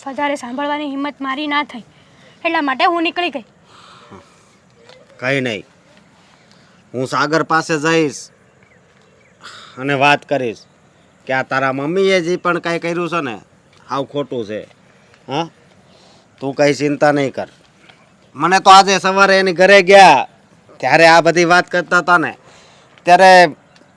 વધારે સાંભળવાની હિંમત મારી ના થઈ, એટલા માટે હું નીકળી ગઈ. કઈ નહીં, હું સાગર પાસે જઈશ અને વાત કરીશ કે આ તારા મમ્મીએ જે પણ કાંઈ કર્યું છે ને હાવ ખોટું છે. હા, તું કંઈ ચિંતા નહીં કર. મને તો આજે સવારે એની ઘરે ગયા ત્યારે આ બધી વાત કરતા હતા ને ત્યારે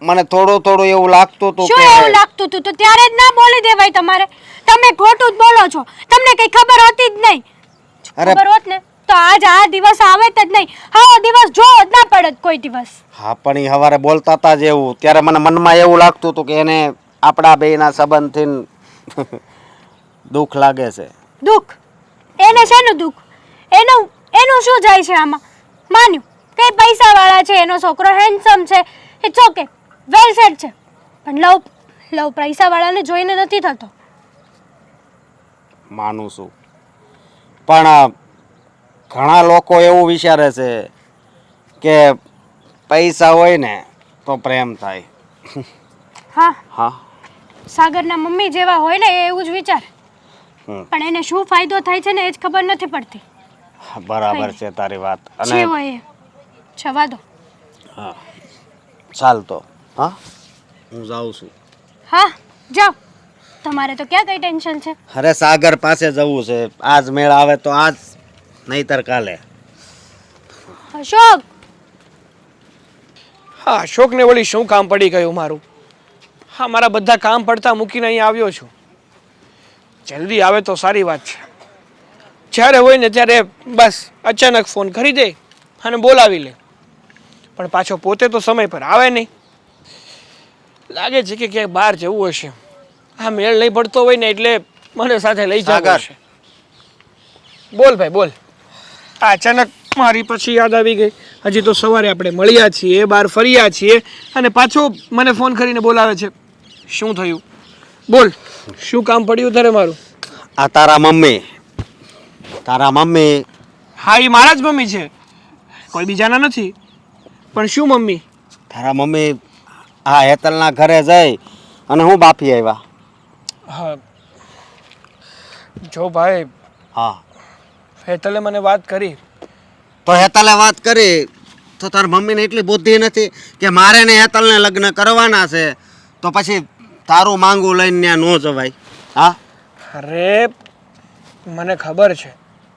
મને થોડું એવું લાગતું હતું શું એવું લાગતું હતું? તો ત્યારે જ ના બોલી દેવાય તમારે. તમે ખોટું જ બોલો છો. તમને કઈ ખબર હતી જ નહીં. ખબર હોત ને તો આજ આ દિવસ આવે જ નહીં. આવો દિવસ જો જ ના પડત કોઈ દિવસ. હા, પણ એ સવારે બોલતા હતા જ એવું, ત્યારે મને મનમાં એવું લાગતું હતું કે એને આપણા બેયના સંબંધથી દુઃખ લાગે છે. દુઃખ? એને શેનું દુઃખ? એનું શું જાય છે આમાં? માન્યું કે પૈસાવાળા છે, એનો છોકરો હેન્ડસમ છે, ઇટ્સ ઓકે, વેલ સેટ છે. પણ લવ પૈસાવાળાને જોઈને નથી થતો. માનું છું, પણ ઘણા લોકો એવું વિચારે છે કે પૈસા હોય ને તો પ્રેમ થાય. હા, સાગરના મમ્મી જેવા હોય ને એવું જ વિચાર, હમ, પણ એને શું ફાયદો થાય છે ને એ જ ખબર નથી પડતી. બરાબર છે તારી વાત. જે અને હોય એ જવા દો. હા, ચાલ તો. હા, હું જાઉં છું. હા, જાઓ. તમારે તો ક્યાં કઈ ટેન્શન છે? અરે સાગર પાસે જવું છે. આજ મેળ આવે તો આજ, નહીતર કાલે. અશોક, હા, અશોકને વળી શું કામ પડી ગયું મારું? હા, મારા બધા કામ પડતા મૂકીને અહીં આવ્યો છું. જલ્દી આવે તો સારી વાત છે. જ્યારે હોય ને ત્યારે બસ અચાનક ફોન કરી દે અને બોલાવી લે, પણ પાછો પોતે તો સમય પર આવે નહીં. લાગે છે કે ક્યાંક બહાર જવું હશે. આ મેળ નહીં પડતો હોય ને એટલે મને સાથે લઈ જવો હશે. બોલ ભાઈ બોલ. આ અચાનક મારી પછી યાદ આવી ગઈ. હજી તો સવારે આપણે મળ્યા છીએ, બહાર ફર્યા છીએ અને પાછો મને ફોન કરીને બોલાવે છે. શું થયું? બોલ, શું કામ પડ્યું તારે મારું? આ તારા મમ્મી. હા, એ મારા જ મમ્મી છે, કોઈ બીજાના નથી. પણ શું મમ્મી? તારા મમ્મી આ હેતલના ઘરે જઈ અને હું બાફી આવ્યા. હા જો ભાઈ, હા, હેતલે મને વાત કરી. તો હેતલે વાત કરી તો તારા મમ્મીને એટલી બુદ્ધિ નથી કે મારે ને હેતલને લગ્ન કરવાના છે તો પછી તારું માંગું લઈને ત્યાં ન જવાય? હા, અરે મને ખબર છે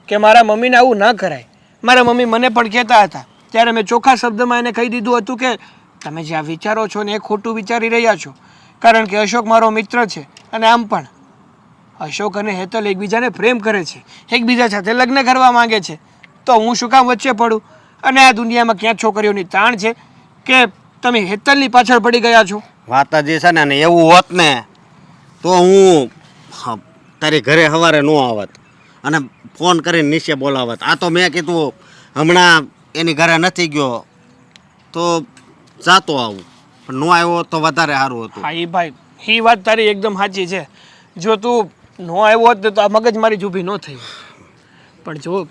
કે મારા મમ્મીને આવું ના કરાય. મારા મમ્મી મને પણ કહેતા હતા ત્યારે મેં ચોખ્ખા શબ્દમાં એને કહી દીધું હતું કે તમે જે આ વિચારો છો ને એ ખોટું વિચારી રહ્યા છો. કારણ કે અશોક મારો મિત્ર છે અને આમ પણ અશોક અને હેતલ એકબીજાને પ્રેમ કરે છે, એકબીજા સાથે લગ્ન કરવા માંગે છે. તો હું શું કામ વચ્ચે પડું? અને આ દુનિયામાં ક્યાં છોકરીઓની તાણ છે કે તમે હેતલની પાછળ પડી ગયા છો? વાત જ છે ને એવું હોત ને તો હું તારી ઘરે સવારે ન આવત અને ફોન કરીને નીચે બોલાવત. આ તો મેં કીધું હમણાં એની ઘરે નથી ગયો તો જાતો આવું, પણ ન આવ્યો તો વધારે સારું હતું. હા એ ભાઈ, એ વાત તારી એકદમ સાચી છે. જો તું ન આવ્યો હોત ને તો આ મગજ મારી ઊભી ન થઈ. પણ જો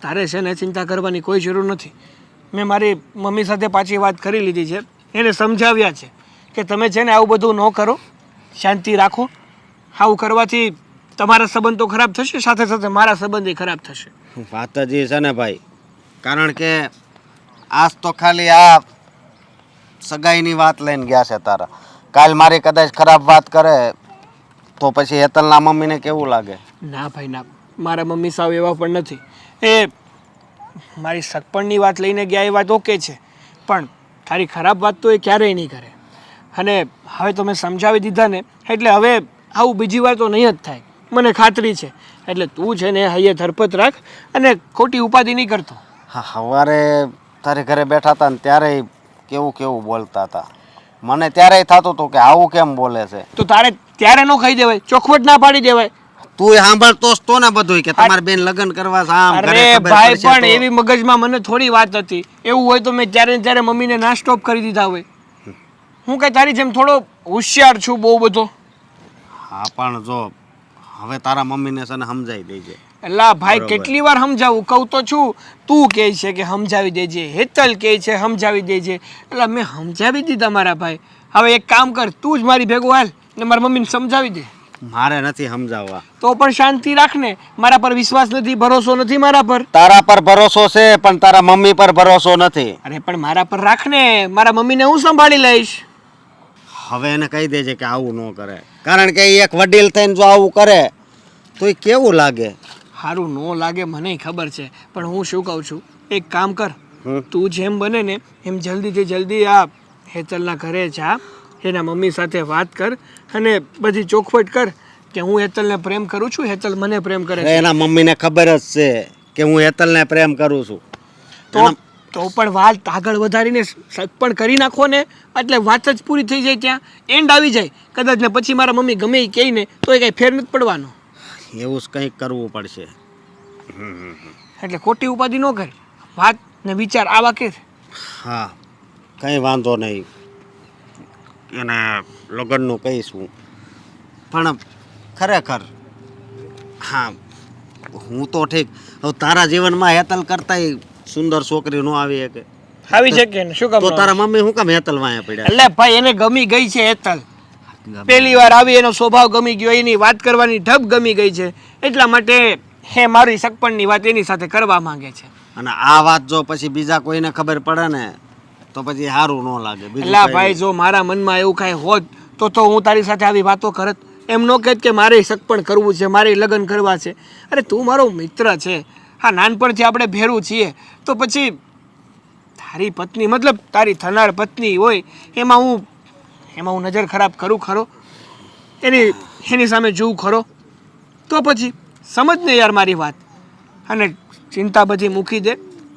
તારે છે ને ચિંતા કરવાની કોઈ જરૂર નથી. મેં મારી મમ્મી સાથે પાછી વાત કરી લીધી છે, એને સમજાવ્યા છે કે તમે છે ને આવું બધું ન કરો, શાંતિ રાખો. આવું કરવાથી તમારા સંબંધ તો ખરાબ થશે, સાથે સાથે મારા સંબંધ ખરાબ થશે. વાત જ એ છે ને ભાઈ, કારણ કે આજ તો ખાલી આ સગાઈની વાત લઈને ગયા છે તારા. કાલ મારી કદાચ ખરાબ વાત કરે તો પછી હેતલના મમ્મીને કેવું લાગે? ના ભાઈ ના, મારા મમ્મી સાવ એવા પણ નથી. એ મારી સગપણની વાત લઈને ગયા એ વાત ઓકે છે, પણ તારી ખરાબ વાત તો એ ક્યારેય નહીં કરે. અને હવે તો મેં સમજાવી દીધા ને, એટલે હવે આવું બીજી વાર તો નહીં જ થાય, મને ખાતરી છે. એટલે તું છે ને હૈયે ધરપત રાખ અને ખોટી ઉપાધિ નહીં કરતો. હા, સવારે તારે ઘરે બેઠા હતા ને ત્યારે કેવું કેવું બોલતા હતા. મને ત્યારે થતું હતું કે આવું કેમ બોલે છે. તો તારે ત્યારે ન કહી દેવાય, ચોખવટ ના પાડી દેવાય. તું સાંભળતો જ તો ને બધું કે તમારે બેન લગ્ન કરવા છે આમ. ઘરે અરે ખબર ભાઈ, પડશે પણ તો. એવી મગજમાં મને થોડી વાત હતી. એવું હોય તો મેં ત્યારે ને ત્યારે મમ્મીને ના સ્ટોપ કરી દીધા હોય. હું કઈ તારી જેમ થોડો હોશિયાર છું બહુ બધો. હા, પણ જો હવે તારા મમ્મીને છે ને સમજાઈ દેજે. એલા ભાઈ, બરોબર. કેટલી વાર સમજાવું? કહું તો છું, તું કહે છે કે સમજાવી દેજે, હેતલ કહે છે સમજાવી દેજે. એટલે મેં સમજાવી દીધા મારા ભાઈ. હવે એક કામ કર, તું જ મારી ભેગો હાલ ને મારા મમ્મીને સમજાવી દે. મારે નથી સમજાવવા. તો પણ શાંતિ રાખ ને. મારા પર વિશ્વાસ નથી, ભરોસો નથી મારા પર. તારા પર ભરોસો છે પણ તારા મમ્મી પર ભરોસો નથી. અરે પણ મારા પર રાખ ને, મારા મમ્મીને હું સંભાળી લઈશ. હવે એને કહી દેજે કે આવું ન કરે, કારણ કે એ એક વડીલ થઈને જો આવું કરે તો એ કેવું લાગે. સારું ન લાગે મને ખબર છે, પણ હું શું કહું છું, એક કામ કર, હમ. તું જેમ બને ને એમ જલ્દીથી જલ્દી આ હેતલના ઘરે જા, એના મમ્મી સાથે વાત કર અને બધી ચોખવટ કર કે હું હેતલને પ્રેમ કરું છું, હેતલ મને પ્રેમ કરે છે. એના મમ્મીને ખબર જ છે કે હું હેતલને પ્રેમ કરું છું. તો પણ વાત આગળ વધારીને પણ કરી નાખો ને, એટલે વાત જ પૂરી થઈ જાય, ત્યાં એન્ડ આવી જાય કદાચ. ને પછી મારા મમ્મી ગમે એ કહે ને તો એ કાંઈ ફેર નથી પડવાનો. એવું જ કંઈક કરવું પડશે. એટલે ખોટી ઉપાધિ ન કર, વાત ને વિચાર આવા કે. હા, કંઈ વાંધો નહીં, એને લગ્નનું કહીશું. પણ ખરેખર હા, હું તો ઠીક, હવે તારા જીવનમાં હેતલ કરતાંય સુંદર છોકરી ન આવી શકે. આવી શકે ને, શું કામ તો ન તારા મમ્મી શું કામ હેતલ વાંહે પડ્યા? એટલે ભાઈ, એને ગમી ગઈ છે હેતલ. પહેલી વાર આવી, એનો સ્વભાવ ગમી ગયો, એની વાત કરવાની ઢબ ગમી ગઈ છે, એટલા માટે હે મારી સગપણની વાત એની સાથે કરવા માંગે છે. અને આ વાત જો પછી બીજા કોઈને ખબર પડે ને તો પછી સારું ન લાગે. બીજું એટલે કંઈ ભાઈ, જો મારા મનમાં એવું કાંઈ હોત તો હું તારી સાથે આવી વાતો કરત. એમ ન કહેત કે મારે સગપણ કરવું છે, મારે લગ્ન કરવા છે. અરે તું મારો મિત્ર છે, હા, નાનપણથી આપણે ભેરું છીએ, તો પછી તારી પત્ની, મતલબ તારી થનાર પત્ની હોય એમાં હું નજર ખરાબ કરું ખરો? એની સામે જોઉં ખરો? તો પછી સમજ ને યાર મારી વાત. અને ચિંતા બધી મૂકી દે,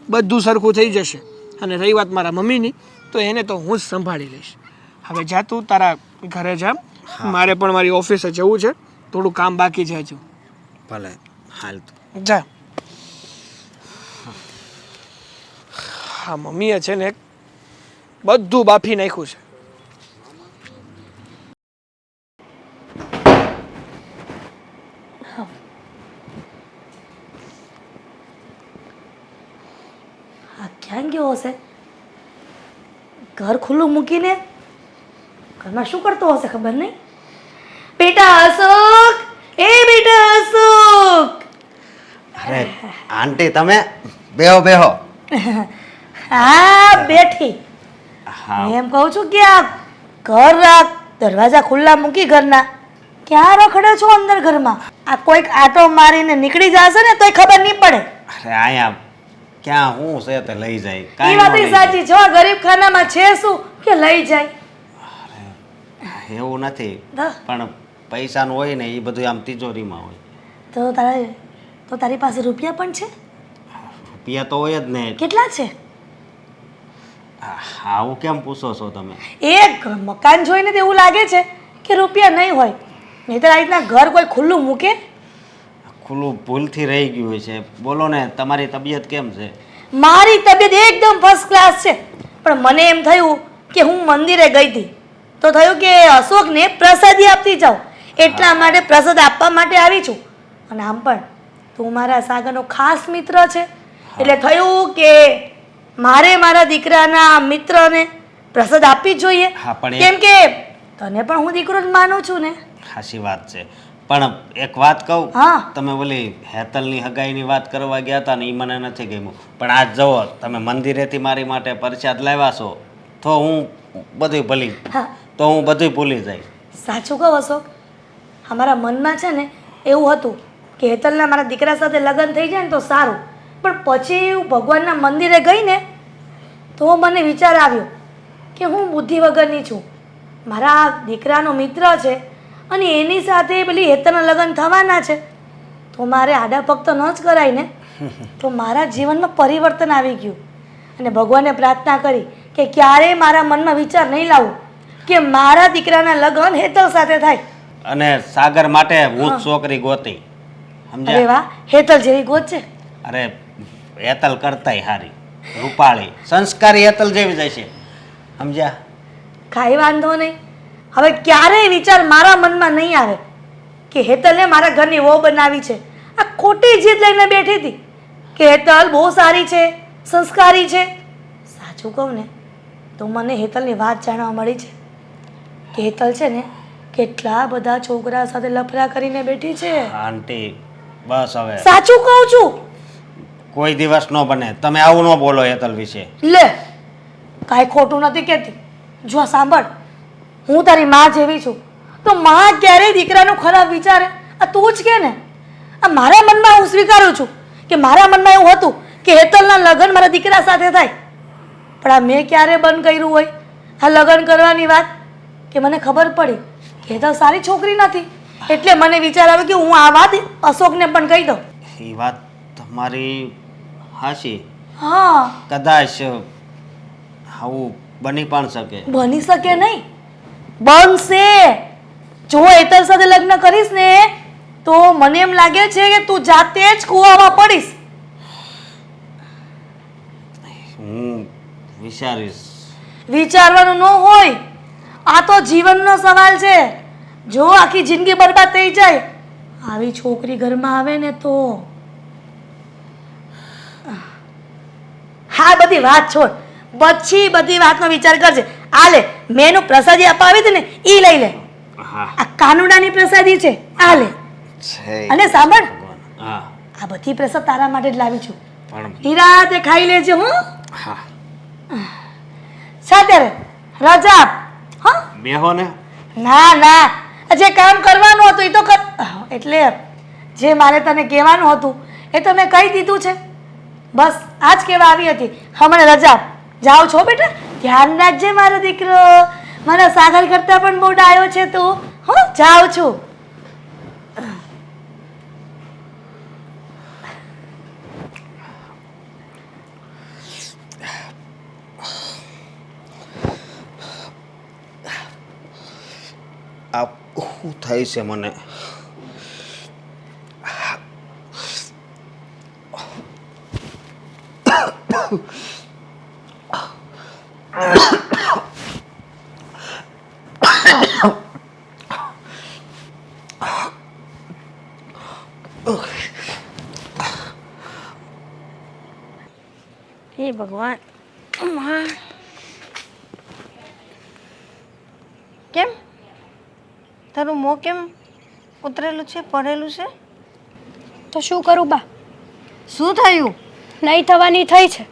બધું સરખું થઈ જશે. અને રહી વાત મારા મમ્મીની, તો એને તો હું જ સંભાળી લઈશ. હવે જા તું તારા ઘરે જા, મારે પણ મારી ઓફિસે જવું છે, થોડું કામ બાકી છે હજુ. ભલે હાલ તો. જા. હા, મમ્મીએ છે ને બધું બાફી નાખ્યું છે. આ ક્યાં ગયો હશે? ઘર ખુલ્લું મૂકીને ઘરમાં શું કરતો હશે ખબર નહીં. બેટા અશોક, એ બેટા અશોક. અરે આંટી, તમે બેહો બેહો. હા, બેઠી. હા, હું એમ કહું છું કે આ ઘર, આ દરવાજા ખુલ્લા મૂકી ઘરના, ક્યાં રખડે છો અંદર ઘરમાં? આ કોઈક આટો મારીને નીકળી જશે ને તોય ખબર નહીં પડે. અરે અહીંયા ક્યાં હું છે તે લઈ જાય. એ કાંઈ વાત ન લઈ સાચી છે. આ ગરીબ ખાનામાં છે શું કે લઈ જાય? જાય. એવું નથી, હા. પણ પૈસાનું હોય ને એ બધું આમ તિજોરીમાં હોય. તો તારી પાસે રૂપિયા પણ છે? રૂપિયા તો હોય જ ને. કેટલા છે? આવું કેમ પૂછો છો તમે? એક મકાન જોઈને તો એવું લાગે છે કે રૂપિયા નહીં હોય, નહીં તો આ રીતના ઘર કોઈ ખુલ્લું મૂકે? ખુલ્લું ભૂલથી રહી ગયું હોય છે. બોલો ને, તમારી તબિયત કેમ છે? મારી તબિયત એકદમ ફર્સ્ટ ક્લાસ છે, પણ મને એમ થયું કે હું મંદિરે ગઈ હતી તો થયું કે અશોકને પ્રસાદી આપતી જાઉં, એટલા માટે પ્રસાદ આપવા માટે આવી છું. અને આમ પણ તું મારા સાગરનો ખાસ મિત્ર છે, એટલે થયું કે મારે મારા દીકરાના મિત્રને પ્રસાદ આપવી જ જોઈએ. હા, પણ કેમ કે તને પણ હું દીકરો જ માનું છું ને. સાચી વાત છે, પણ એક વાત કહું. હા. તમે ઓલી હેતલની હગાઈની વાત કરવા ગયા હતા ને, એ મને નથી ગમ્યું. પણ આજ જુઓ, તમે મંદિરેથી મારી માટે પ્રસાદ લાવ્યા છો તો હું બધું હા. ભૂલી જાય. સાચું કહું અશોક, અમારા મનમાં છે ને એવું હતું કે હેતલના મારા દીકરા સાથે લગ્ન થઈ જાય ને તો સારું, પણ પછી હું ભગવાનના મંદિરે ગઈ ને તો મને વિચાર આવ્યો કે હું બુદ્ધિ વગરની છું, મારા દીકરાનો મિત્ર છે અને એની સાથે પેલી હેતલના લગ્ન થવાના છે, તો મારે આડા પગ તો ન જ કરાય ને. તો મારા જીવનમાં પરિવર્તન આવી ગયું અને ભગવાનને પ્રાર્થના કરી કે ક્યારેય મારા મનમાં વિચાર નહીં લાવું કે મારા દીકરાના લગ્ન હેતલ સાથે થાય. અને સાગર માટે હું જ છોકરી ગોતી. અરે સમજ્યા? વાહ, હેતલ જેવી ગોત છે. અરે હેતલ કરતાય હારી, રૂપાળી, સંસ્કારી હેતલ જેવી જાય છે. સમજ્યા? કાંઈ વાંધો નહીં, હવે ક્યારેય વિચાર મારા મનમાં નહીં આવે કે હેતલને મારા ઘરની વહુ બનાવી છે. આ ખોટી જીદ લઈને બેઠી હતી કે હેતલ બહુ સારી છે, સંસ્કારી છે. સાચું કહું ને તો મને હેતલની વાત જાણવા મળી છે કે હેતલ છે ને કેટલા બધા છોકરા સાથે લફડા કરીને બેઠી છે. આંટી બસ હવે સાચું કહું છું. કોઈ દિવસ ન બને. તમે આવું ન બોલો હેતલ વિશે. લે, કાંઈ ખોટું નથી કહેતી. જો સાંભળ, હું તારી માં જેવી છું, તો માં ક્યારેય દીકરાનું ખરાબ વિચારે? આ તું જ કે ને. આ મારા મનમાં હું સ્વીકારું છું કે મારા મનમાં એવું હતું કે હેતલના લગ્ન મારા દીકરા સાથે થાય, પણ આ મેં ક્યારે બંધ કર્યું હોય આ લગ્ન કરવાની વાત? કે મને ખબર પડી કે હેતલ સારી છોકરી નથી, એટલે મને વિચાર આવ્યો કે હું આ વાત અશોકને પણ કહી દઉં. એ વાત તમારી હાચી. હા, કદાચ આવું બની પણ શકે. બની શકે નહીં, બનશે. જો હેતલ સાથે લગ્ન કરીશ ને તો મને એમ લાગે છે કે તું જાતે જ કૂવામાં પડીશ. હું વિચારીશ. વિચારવાનું ન હોય, આ તો જીવનનો સવાલ છે. જો આખી જિંદગી બરબાદ થઈ જાય આવી છોકરી ઘરમાં આવે ને તો. હા, બધી વાત છોડ, પછી બધી વાતનો વિચાર કરજે. આ લે, મેં એનું પ્રસાદી અપાવી હતી ને એ લઈ લે. હા આ કાનુડાની પ્રસાદી છે, આ લે. છે. અને સાંભળ, હા આ બધી પ્રસાદ તારા માટે જ લાવી છું, પણ નિરાતે ખાઈ લેજે. હું હા સાથે રજા આપ. હા, બેહો ને. ના ના, જે કામ કરવાનું હતું એ તો કર. એટલે જે મારે તને કહેવાનું હતું એ તો મેં કહી દીધું છે. બસ આ જ કહેવા આવી હતી. હમણાં રજા આપ. જાઓ છો બેટા, ધ્યાન રાખજે મારો દીકરો. મારા સાગર કરતા પણ બહુ ડાયો છે તું. હું જાઉં છું. આ શું થાય છે મને? હે ભગવાન, કેમ તારું મોં કેમ ઉતરેલું છે, પડેલું છે? તો શું કરું બા, શું થયું? નહીં થવાની થઈ છે.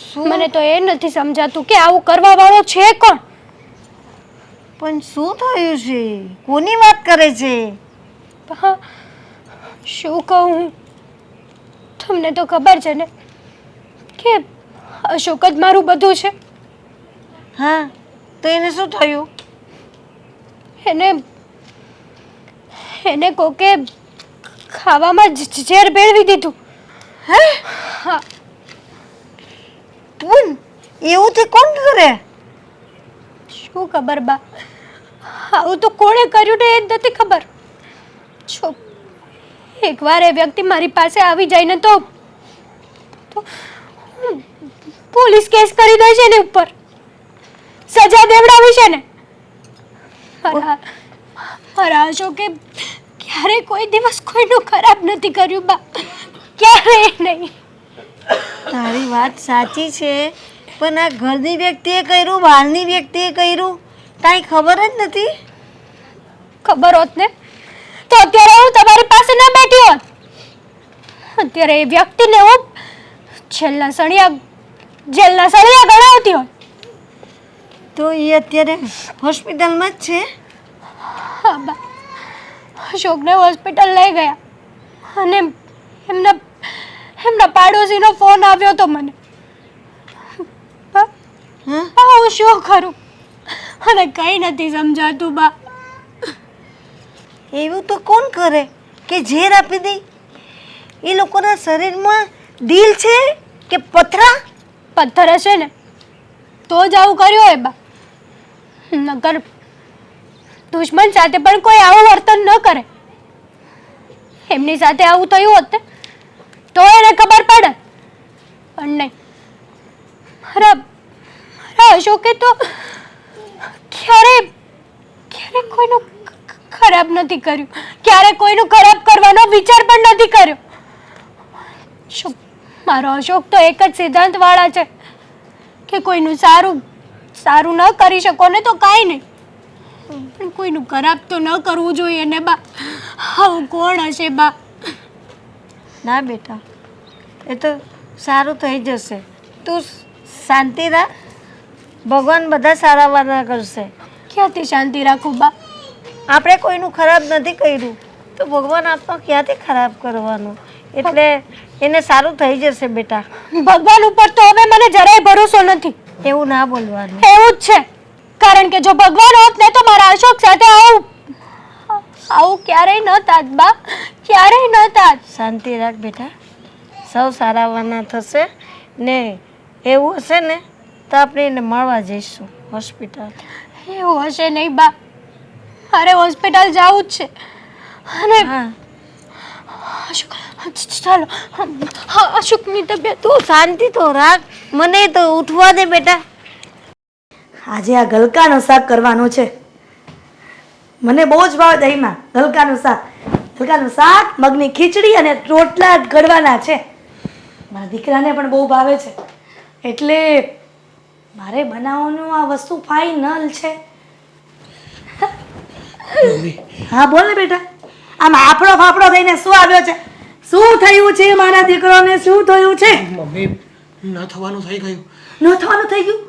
શું? મને તો એ નથી સમજાતું કે આવું કરવા વાળો છે કોણ. પણ શું થયું છે? કોની વાત કરે છે? હા, શું કહું હું? તમને તો ખબર છે ને કે અશોક જ મારું બધું છે. હા, તો એને શું થયું? એને કોકે ખાવામાં ઝેર ભેળવી દીધું. હે? હા, તું એવું તે કોણ કરે? શું ખબર બા, આવું તો કોણે કર્યું ને એ જ નથી ખબર. જો એકવાર એ વ્યક્તિ મારી પાસે આવી જાય ને તો હું પોલીસ કેસ કરી દઈશ એની ઉપર, સજા દેવડાવી છે ને. મારા અશોકે ક્યારે કોઈ દિવસ કોઈનું ખરાબ નથી કર્યું બા, ક્યારેય નહીં. તારી વાત સાચી છે, પણ આ ઘરની વ્યક્તિએ કર્યું, બહારની વ્યક્તિએ કર્યું, કાંઈ ખબર જ નથી. ખબર હોત ને તો અત્યારે હું તમારી પાસે ના બેઠી હોત. અત્યારે એ વ્યક્તિને હું જેલના સળિયા ગણાવતી હોત. તો એ અત્યારે હોસ્પિટલમાં જ છે? હા બા, અશોકને હોસ્પિટલ લઈ ગયા અને એમના પાડોશીનો ફોન આવ્યો તો મને. હું શું કરું અને કંઈ નથી સમજાતું બા. એવું તો કોણ કરે કે ઝેર આપી દે? એ લોકોના શરીરમાં દિલ છે કે પથરા? પથ્થર હશે ને તો જ આવું કર્યું હોય બા, નકર દુશ્મન સાથે પણ કોઈ આવું વર્તન ન કરે. એમની સાથે આવું થયું હોત ને તો એને ખબર પડે, પણ નહીં. મારા અશોકે તો ક્યારે કોઈનું ખરાબ નથી કર્યું, ક્યારે કોઈનું ખરાબ કરવાનો વિચાર પણ નથી કર્યો. મારો અશોક તો એક જ સિદ્ધાંત વાળા છે કે કોઈનું સારું ન કરી શકો ને તો કાંઈ નહીં, પણ કોઈનું ખરાબ તો ન કરવું જોઈએ ને બા. આવું કોણ હશે બા? ના બેટા, એ તો સારું થઈ જશે. તું શાંતિ રાખ, ભગવાન બધા સારા વાના કરશે. ક્યાંથી શાંતિ રાખું બા? આપણે કોઈનું ખરાબ નથી કર્યું તો ભગવાન આપણો ક્યાંથી ખરાબ કરવાનું? એટલે એને સારું થઈ જશે બેટા. ભગવાન ઉપર તો હવે મને જરાય ભરોસો નથી. એવું ના બોલવાનું. એવું જ છે, કારણ કે જો ભગવાન હોત ને તો મારા અશોક સાથે આવું ક્યારેય ન થાત બા, ક્યારેય ન થાત. શાંતિ રાખ બેટા, સૌ સારા વાના થશે ને. એવું હશે ને તો આપણે એને મળવા જઈશું હોસ્પિટલ. એવું હશે નહીં બા, મારે હોસ્પિટલ જવું જ છે. અને હા, ચાલો, અશોકની તબિયત તું શાંતિ તો રાખ, મને તો ઉઠવા દે બેટા. આજે આ ગલકાનું શાક કરવાનું છે. મને બહુ જ ભાવે દહીંમાં ગલકાનું શાક. ગલકાનું શાક, મગની ખીચડી અને રોટલા ઘડવાના છે. મારા દીકરાને પણ બહુ ભાવે છે, એટલે મારે બનાવવાનું આ વસ્તુ ફાઇનલ છે. હા બોલ ને બેટા, આમ આપણો ફાફડો થઈને શું આવ્યો છે? શું થયું છે મારા દીકરાને? શું થયું છે? મમ્મી ન થવાનું થઈ ગયું. ન થવાનું થઈ ગયું?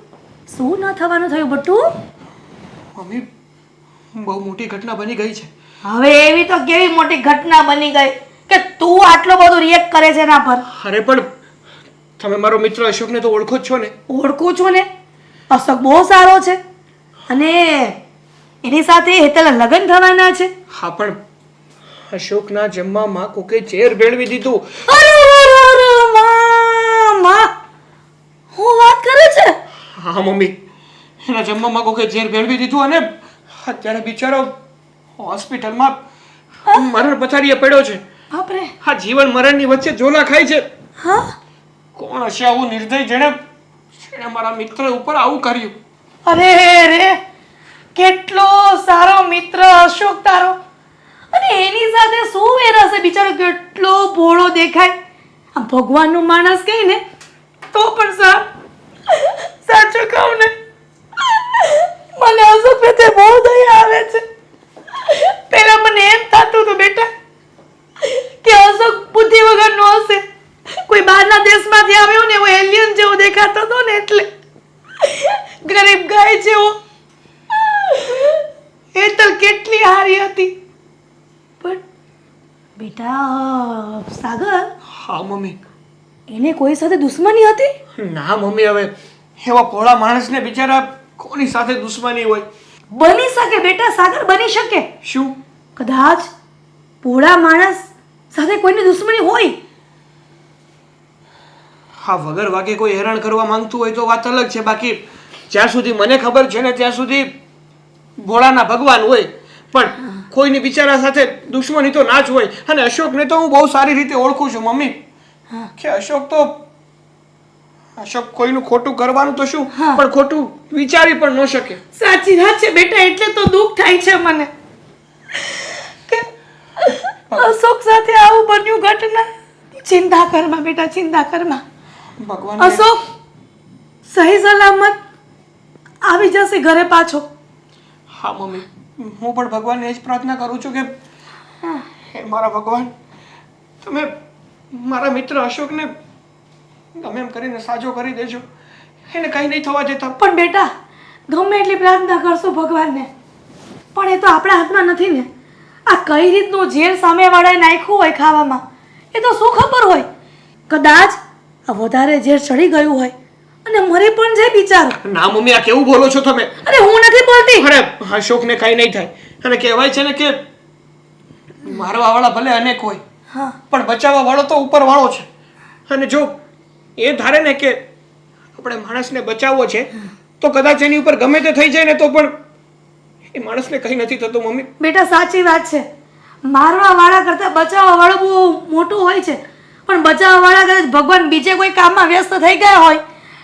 શું ન થવાનું થયું બટુ? મમ્મી બહુ મોટી ઘટના બની ગઈ છે. હવે એવી તો કેવી મોટી ઘટના બની ગઈ કે તું આટલો બધો રિએક્ટ કરે છે એના પર? અરે પણ તમે મારો મિત્ર અશોકને તો ઓળખો જ છો ને? ઓળખું છું ને, અશોક બહુ સારો છે અને એની સાથે હેતલના લગ્ન થવાના છે. હા પણ અશોકના જમવામાં કોકે ઝેર ભેળવી દીધું. હું વાત કરે છે? હા મમ્મી, એના જમવામાં કોકે ઝેર ભેળવી દીધું અને અત્યારે બિચારો હોસ્પિટલમાં મરણ પથારીએ પડ્યો છે. બાપરે. હા, જીવન મરણની વચ્ચે ઝોલા ખાય છે. હા, કોણ હશે આવું નિર્દય જેણે મારા મિત્ર ઉપર આવું કર્યું? અરે રે, કેટલો સારો મિત્ર અશોક તારો, અને એની સાથે શું વેર હશે? બિચારો કેટલો ભોળો દેખાય. આ ભગવાનનું માણસ કહે ને તો પણ સાચું કહું ને, મને અશોક પ્રત્યે બહુ દયા આવે છે. પહેલા મને એમ થતું હતું બેટા કે અશોક બુદ્ધિ વગરનો હશે, કોઈ બહારના દેશમાંથી આવ્યો ને એવો એલિયન જેવો દેખાતો હતો ને, એટલે ગરીબ ગાય જેવો. એ તો કેટલી હારી હતી. પણ બેટા સાગર, હા મમ્મી. એને કોઈ સાથે દુશ્મની હતી? ના મમ્મી, હવે એવા ભોળા માણસને બિચારા કોની સાથે દુશ્મની હોય? બની શકે બેટા સાગર, બની શકે. શું? કદાચ ભોળા માણસ સાથે કોઈની દુશ્મની હોય. હા, વગર વાગે કોઈ હેરાન કરવા માંગતું હોય તો વાત અલગ છે. બાકી જ્યાં સુધી મને ખબર છે ને ત્યાં સુધી ભોળાના ભગવાન હોય, પણ કોઈની બિચારા સાથે દુશ્મની તો ના જ હોય. અને અશોકને તો હું બહુ સારી રીતે ઓળખું છું મમ્મી, કે અશોક કોઈનું ખોટું કરવાનું તો શું, પણ ખોટું વિચારી પણ ન શકે. સાચી વાત છે બેટા, એટલે તો દુઃખ થાય છે મને કે અશોક સાથે આવું બન્યું ઘટના. ચિંતા કરમાં બેટા, ચિંતા કરમાં. ભગવાન અશોક સહી સલામત આવી જશે ઘરે પાછો. હા મમ્મી, હું પણ ભગવાનને એ જ પ્રાર્થના કરું છું કે હે મારા ભગવાન, તમે મારા મિત્ર અશોકને ગમે એમ કરીને સાજો કરી દેજો, એને કંઈ નહીં થવા દેતા. પણ બેટા ગમે એટલી પ્રાર્થના કરશો ભગવાનને, પણ એ તો આપણા હાથમાં નથી ને. આ કઈ રીતનું ઝેર સામેવાળાએ નાખ્યું હોય ખાવામાં એ તો શું ખબર હોય. કદાચ આ વધારે ઝેર ચડી ગયું હોય અને મરી પણ જાય બિચારો. ના મમ્મી, આ કેવું બોલો છો તમે? અરે હું નથી બોલતી. અરે અશોકને કંઈ નહીં થાય. અને કહેવાય છે ને કે મારવા વાળા ભલે અનેક હોય, પણ બચાવવા વાળો તો ઉપર વાળો છે. અને જો એ ધારે ને કે આપણે માણસને બચાવવો છે તો કદાચ એની ઉપર ગમે તે થઈ જાય ને તો પણ એ માણસને કંઈ નથી થતું મમ્મી. બેટા સાચી વાત છે, મારવા વાળા કરતા બચાવવા વાળો બહુ મોટું હોય છે. પણ બચાવવા વાળા કદાચ ભગવાન બીજે કોઈ કામમાં વ્યસ્ત થઈ ગયા હોય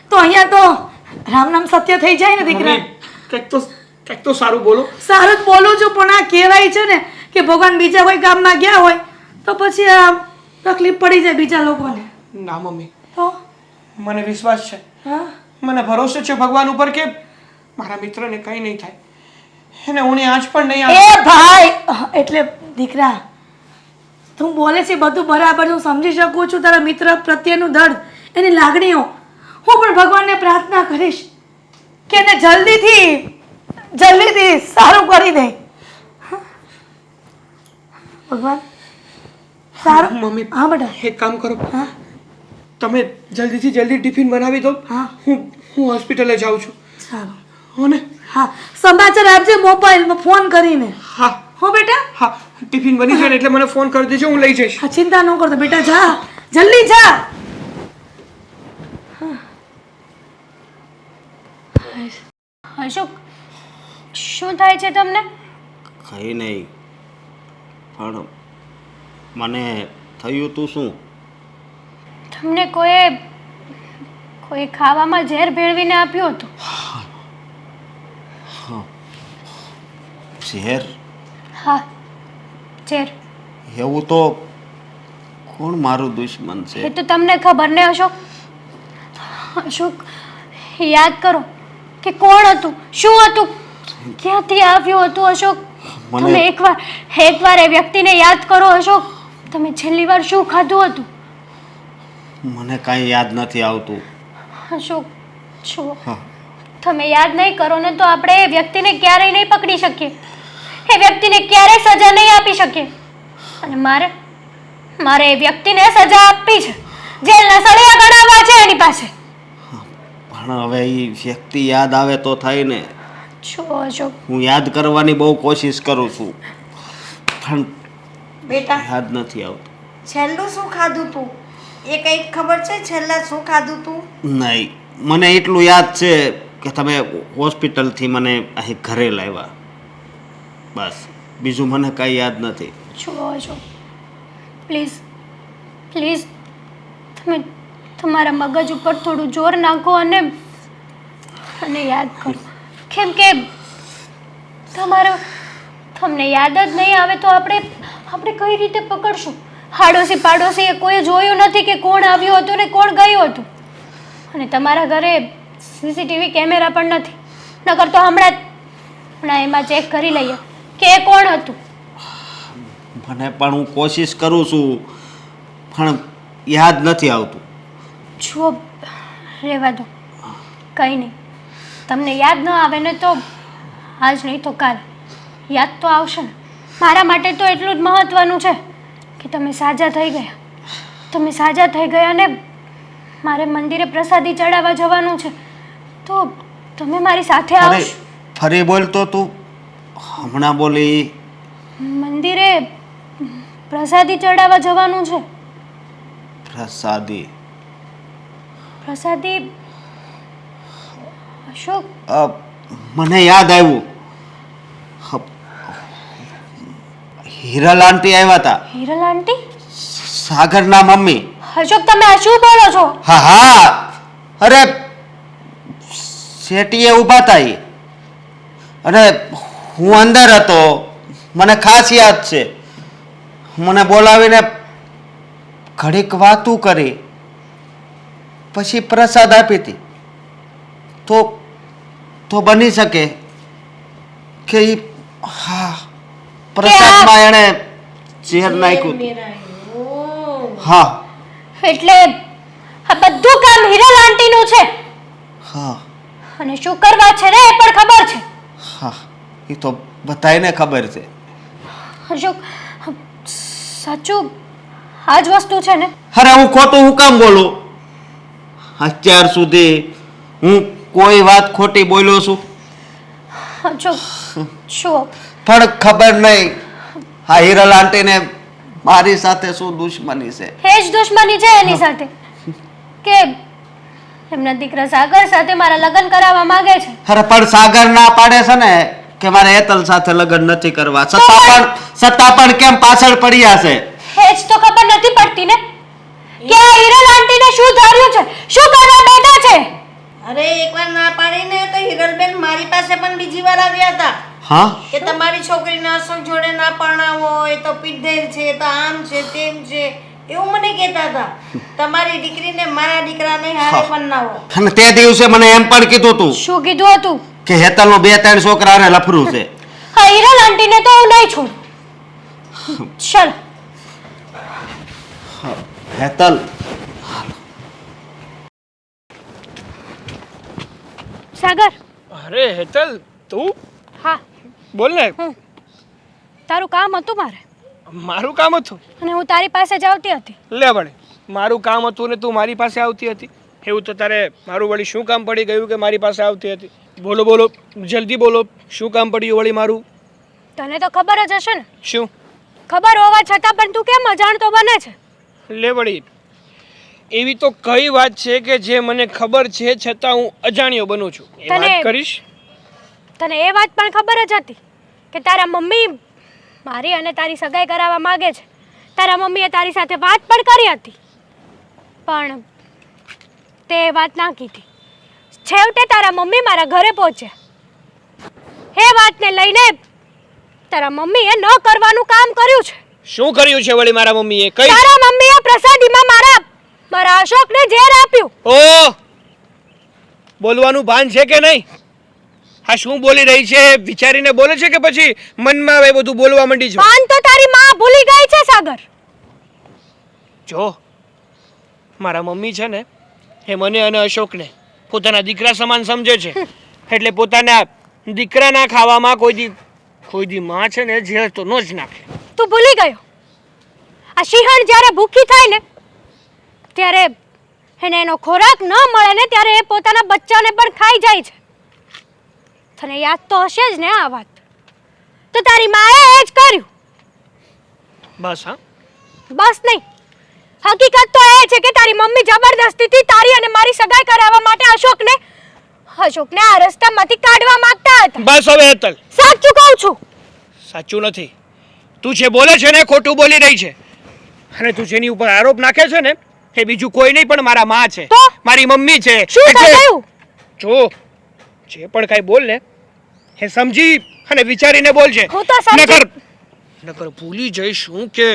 તો અહીંયા તો રામ નામ સત્ય થઈ જાય ને દીકરા. કંઈક તો સારું બોલો. સારું જ બોલું છું, પણ આ કહેવાય છે ને કે ભગવાન બીજા કોઈ કામમાં ગયા હોય તો પછી આ તકલીફ પડી જાય બીજા લોકોને. ના મમ્મી, તો મને વિશ્વાસ છે, હા મને ભરોસો છે ભગવાન ઉપર કે મારા મિત્રને કંઈ નહીં થાય. એને હું આજ પણ નહીં આવે. એ ભાઈ એટલે દીકરા તું બોલે છે બધું બરાબર, હું સમજી શકું છું તારા મિત્ર પ્રત્યેનું દર્દ, એની લાગણીઓ. હું પણ ભગવાનને પ્રાર્થના કરીશ કે એને જલ્દીથી સારું કરી દે. ભગવાન સારું. મમ્મી, હા બેટા. એક કામ કરો, હા તમે જલ્દી ટિફિન બનાવી દો. હા. હું હોસ્પિટલે જાઉં છું. સારું. હો ને? હા સમાચાર આપજે મોબાઈલમાં ફોન કરીને. હા હો બેટા. હા, ટિફિન બની જાય ને એટલે મને ફોન કરી દેજો, હું લઈ જઈશ. હા ચિંતા ન કરતો બેટા, જા જલ્દી જા. અશોક, શું થાય છે તમને? કંઈ નહીં, પણ મને થયું તું શું? તમને કોઈ ખાવામાં ઝેર ભેળવીને આપ્યું હતું? ઝેર? હા, ઝેર. એવું તો કોણ મારું દુશ્મન છે? એ તો તમને ખબર ને અશોક. અશોક યાદ કરો કે કોણ હતું, શું હતું, ક્યાંથી આવ્યું હતું અશોક. તમે એકવાર એ વ્યક્તિને યાદ કરો અશોક. તમે છેલ્લી વાર શું ખાધું હતું? મને કાંઈ યાદ નથી આવતું. અશોક જુઓ, તમે યાદ નહીં કરો ને તો આપણે એ વ્યક્તિને ક્યારેય નહીં પકડી શકીએ, એ વ્યક્તિને ક્યારેય સજા નહીં આપી શકીએ. અને મારે એ વ્યક્તિને સજા આપવી છે, જેલના સળિયા કઢાવવા છે એની પાસે. પણ હવે એ વ્યક્તિ યાદ આવે તો થાય ને. જો અશોક, હું યાદ કરવાની બહુ કોશિશ કરું છું, પણ બેટા યાદ નથી આવતું. છેલ્લું શું ખાધું તું એ કંઈક ખબર છે? છેલ્લા શું ખાધું તું? નહીં, મને એટલું યાદ છે કે તમે હોસ્પિટલથી મને અહીં ઘરે લાવ્યા, બસ. બીજું મને કાંઈ યાદ નથી. જો અશોક, પ્લીઝ તમે તમારા મગજ ઉપર થોડું જોર નાખો અને યાદ કરો. કેમ કે તમને યાદ જ નહીં આવે તો આપણે કઈ રીતે પકડશું? આડોશી પાડોશીએ કોઈ જોયું નથી કે કોણ આવ્યું હતું ને કોણ ગયું હતું. અને તમારા ઘરે સીસીટીવી કેમેરા પણ નથી, નકર તો હમણાં એમાં ચેક કરી લઈએ કે એ કોણ હતું. મને પણ હું કોશિશ કરું છું, પણ યાદ નથી આવતું. જો રહેવા દો, કંઈ નહીં. તમને યાદ ન આવે ને તો આજ નહીં તો કાલ યાદ તો આવશે ને. મારા માટે તો એટલું જ મહત્ત્વનું છે કે તમે સાજા થઈ ગયા. તમે સાજા થઈ ગયા ને મારે મંદિરે પ્રસાદી ચડાવવા જવાનું છે, તો તમે મારી સાથે આવશો. ફરી બોલતો તું, હમણાં બોલી. મંદિરે પ્રસાદી ચડાવવા જવાનું છે. પ્રસાદી? પ્રસાદી અશોક મને યાદ આવ્યું. હિરલ આંટી આવ્યા હતા, હિરલ આંટી? સાગરના મમ્મી. અશોક તમે આ શું બોલો છો? હા હા, અરે શેટીએ ઊભા હતા ઈ. અને હું અંદર હતો, મને ખાસ યાદ છે. મને બોલાવીને ઘડીક વાતું કરી, પછી પ્રસાદ આપી હતી. તો બની શકે કે ઈ હા પ્રસાદમાં એણે ઝેર નાખ્યું હતું. હા એટલે આ બધું કામ હિરલ આંટીનું છે. હા અને શું કરવા છે ને એ પણ ખબર છે. હા, એ તો બધાયને ખબર છે. અશોક સાચું આ જ વસ્તુ છે ને? અરે હું ખોટું હું કામ બોલું? અત્યાર સુધી હું કોઈ વાત ખોટી બોલ્યો છું? અશોક શું? પણ ખબર નહીં આ હિરલ આંટીને મારી સાથે શું દુશ્મની છે. એ જ દુશ્મની છે એની સાથે કે એમના દીકરા સાગર સાથે મારા લગ્ન કરાવવા માંગે છે. અરે પણ સાગર ના પાડે છે ને કે મારે હેતલ સાથે લગ્ન નથી કરવા, છતાં પણ કેમ પાછળ પડ્યા છે? એ જ તો ખબર નથી પડતી ને કે આ હિરલ આંટીને શું ધાર્યું છે, શું કરવા બેઠા છે. અરે એકવાર ના પાડીને તો હિરલબેન મારી પાસે પણ બીજી વાર આવ્યા હતા હા કે તમારી છોકરીને અશોક જોડે ના પરણાવો, એ તો પીધેર છે, એ તો આમ છે તેમ છે, એવું મને કહેતા હતા. તમારી દીકરીને મારા દીકરાને હારે પરણાવો. અને તે દિવસે મને એમ પણ કીધું તું શું કીધું હતું? કે હેતલનો 2-3 છોકરા હારે લફરું છે. હા, હિરલ આંટીને તો હું નહીં છોડું. ચાલ હેતલ સાગર. અરે હેતલ, તું? હા બોલ ને. તારું કામ હતું મારે મારું કામ હતું અને હું તારી પાસે જ આવતી હતી. લે વળી, મારું કામ હતું ને તું મારી પાસે આવતી હતી? એવું તો તારે મારું વળી શું કામ પડી ગયું કે મારી પાસે આવતી હતી? બોલો બોલો, જલ્દી બોલો, શું કામ પડ્યું વળી મારું? તને તો ખબર જ હશે ને. શું ખબર હોવા છતાં પણ તું કેમ અજાણતો બને છે? લે વળી, એવી તો કઈ વાત છે કે જે મને ખબર છે છતાં હું અજાણ્યો બનું છું? એ વાત કરીશ. તને એ વાત પણ ખબર જ હતી કે તારા મમ્મી મારી અને તારી સગાઈ કરાવવા માંગે છે. તારા મમ્મીએ તારી સાથે વાત પણ કરી હતી, પણ તે વાત ના કીધી. છેવટે તારા મમ્મી મારા ઘરે પહોંચ્યા. એ વાતને લઈને તારા મમ્મીએ ન કરવાનું કામ કર્યું છે. શું કર્યું છે વળી મારા મમ્મીએ? કઈ? તારા મમ્મીએ પ્રસાદીમાં મારા અશોકને ઝેર આપ્યું. ઓ, બોલવાનું ભાન છે કે નહીં? હા, શું બોલી રહી છે? વિચારીને બોલે છે કે પછી મનમાં આવે બધું બોલવા માંડી છે? ભાન તો તારી માં ભૂલી ગઈ છે સાગર. જો મારા મમ્મી છે ને એ મને અને અશોકને પોતાના દીકરા સમાન સમજે છે. એટલે પોતાના દીકરાના ખાવામાં કોઈ દી માં છે ને ઝેર તો ન જ નાખે. તું ભૂલી ગયો? આ સિંહણ જ્યારે ભૂખી થાય ને ત્યારે એને એનો ખોરાક ન મળે ને ત્યારે એ પોતાના બચ્ચાને પણ ખાઈ જાય છે. તને યાદ તો હશે જ ને આ વાત? તો તારી માએ એ જ કર્યું. બસ હા, બસ નહીં, હકીકત તો એ છે કે તારી મમ્મી જબરદસ્તીથી તારી અને મારી સગાઈ કરાવવા માટે અશોકને આ રસ્તામાંથી કાઢવા માંગતા હતા. બસ હવે હેતલ, સાચું કહું છું. સાચું નથી. તું જે બોલે છે ને ખોટું બોલી રહી છે. અને તું જેની ઉપર આરોપ નાખે છે ને એ બીજું કોઈ નહીં પણ મારા માં છે, તો? મારી મમ્મી છે. શું થયું? જો જે પણ કાંઈ બોલ ને એ સમજી અને વિચારીને બોલજે. હું તો સમજી. નકર ભૂલી જઈશ હું કે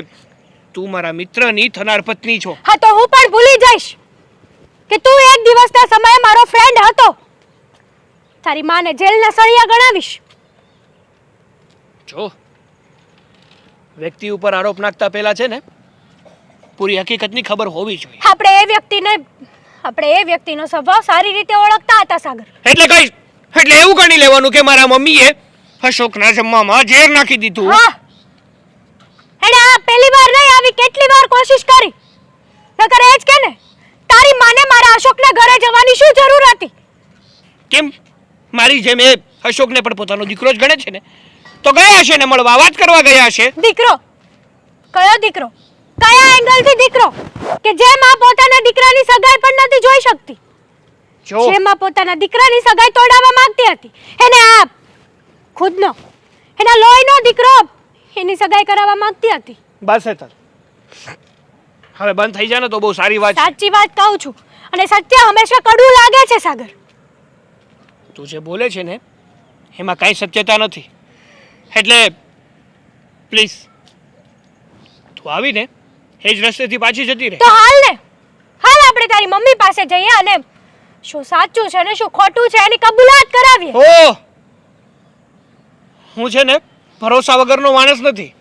તું મારા મિત્રની થનાર પત્ની છો. હા, તો હું પણ ભૂલી જઈશ કે તું એક દિવસના સમયે મારો ફ્રેન્ડ હતો. તારી માને જેલના સળિયા ગણાવીશ. જો વ્યક્તિ ઉપર આરોપ નાખતા પહેલા છે ને પૂરી હકીકતની ખબર હોવી જોઈએ. આપણે એ વ્યક્તિનો સ્વભાવ સારી રીતે ઓળખતા હતા સાગર. એટલે એવું ગણી લેવાનું કે મારા મમ્મીએ અશોકના જમવામાં ઝેર નાખી દીધું. હા, એણે આ પહેલી વાર નહીં આવી કેટલી વાર કોશિશ કરી. નકર એ જ કે ને તારી માને મારા અશોકના ઘરે જવાની શું જરૂર હતી? કેમ મારી જેમ એ અશોકને પણ પોતાનો દીકરો જ ગણે છે ને, તો ગયા હશે ને મળવા, વાત કરવા ગયા હશે. દીકરો? કયો દીકરો? કયા એંગલથી દીકરો કે જે માં પોતાના દીકરાની સગાઈ પણ નથી જોઈ શકતી, જો જે માં પોતાના દીકરાની સગાઈ તોડાવવા માંગતી હતી, એને આ ખુદનો એના લોહીનો દીકરો એની સગાઈ કરાવવા માંગતી હતી. બસ હેતલ, હવે બંધ થઈ જાય ને તો બહુ સારી વાત છે. સાચી વાત કહું છું, અને સત્ય હંમેશા કડવું લાગે છે સાગર. તું જે બોલે છે ને એમાં કાંઈ સત્યતા નથી, એટલે પ્લીઝ તું આવીને એ જ રસ્તેથી પાછી જતી રહે. તો હાલ ને, હાલ આપણે તારી મમ્મી પાસે જઈએ અને શું સાચું છે ને શું ખોટું છે એની કબૂલાત કરાવીએ. ઓ હું છે ને ભરોસા વગરનો માણસ નથી.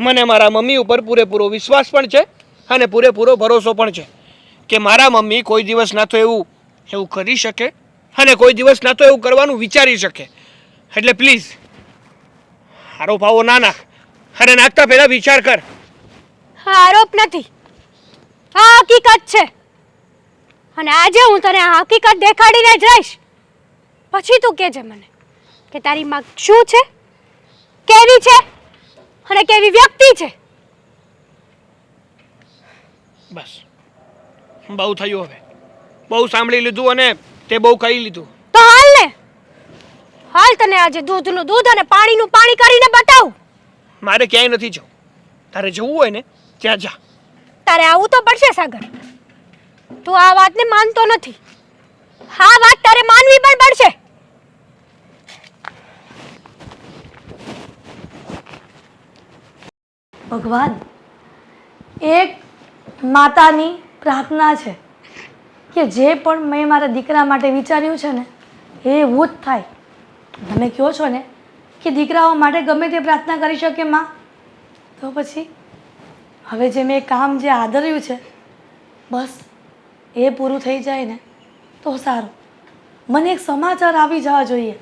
મને મારા મમ્મી ઉપર પૂરેપૂરો વિશ્વાસ પણ છે અને પૂરેપૂરો ભરોસો પણ છે કે મારા મમ્મી કોઈ દિવસ ના તો એવું કરી શકે અને કોઈ દિવસ ના તો એવું કરવાનું વિચારી શકે. એટલે પ્લીઝ આરોપ આવો ના નાખ, અરે નાખતા પહેલા વિચાર કર. આ આરોપ નથી, આ હકીકત છે, અને આજે હું તને આ હકીકત દેખાડીને જ રહીશ. પછી તું કહેજે મને કે તારી માં શું છે, કેવી છે અને કેવી વ્યક્તિ છે. બસ બહુ થયું, હવે બહુ સાંભળી લીધું અને તે બહુ કહી લીધું. તો હાલ ને, હાલ તને આજે દૂધનું દૂધ અને પાણીનું પાણી કરીને બતાવું. મારે ક્યાંય નથી જવું, તારે જવું હોય ને ત્યાં જા. તારે આવું તો પડશે સાગર, તું આ વાતને માનતો નથી, આ વાત તારે માનવી પણ પડશે. ભગવાન, એક માતાની પ્રાર્થના છે કે જે પણ મેં મારા દીકરા માટે વિચાર્યું છે ને એ એવું જ થાય. તમે કહો છો ને કે દીકરાઓ માટે ગમે તે પ્રાર્થના કરી શકે માં, તો પછી હવે જે મેં કામ જે આદર્યું છે બસ એ પૂરું થઈ જાય ને તો સારું. મને એક સમાચાર આવી જવા જોઈએ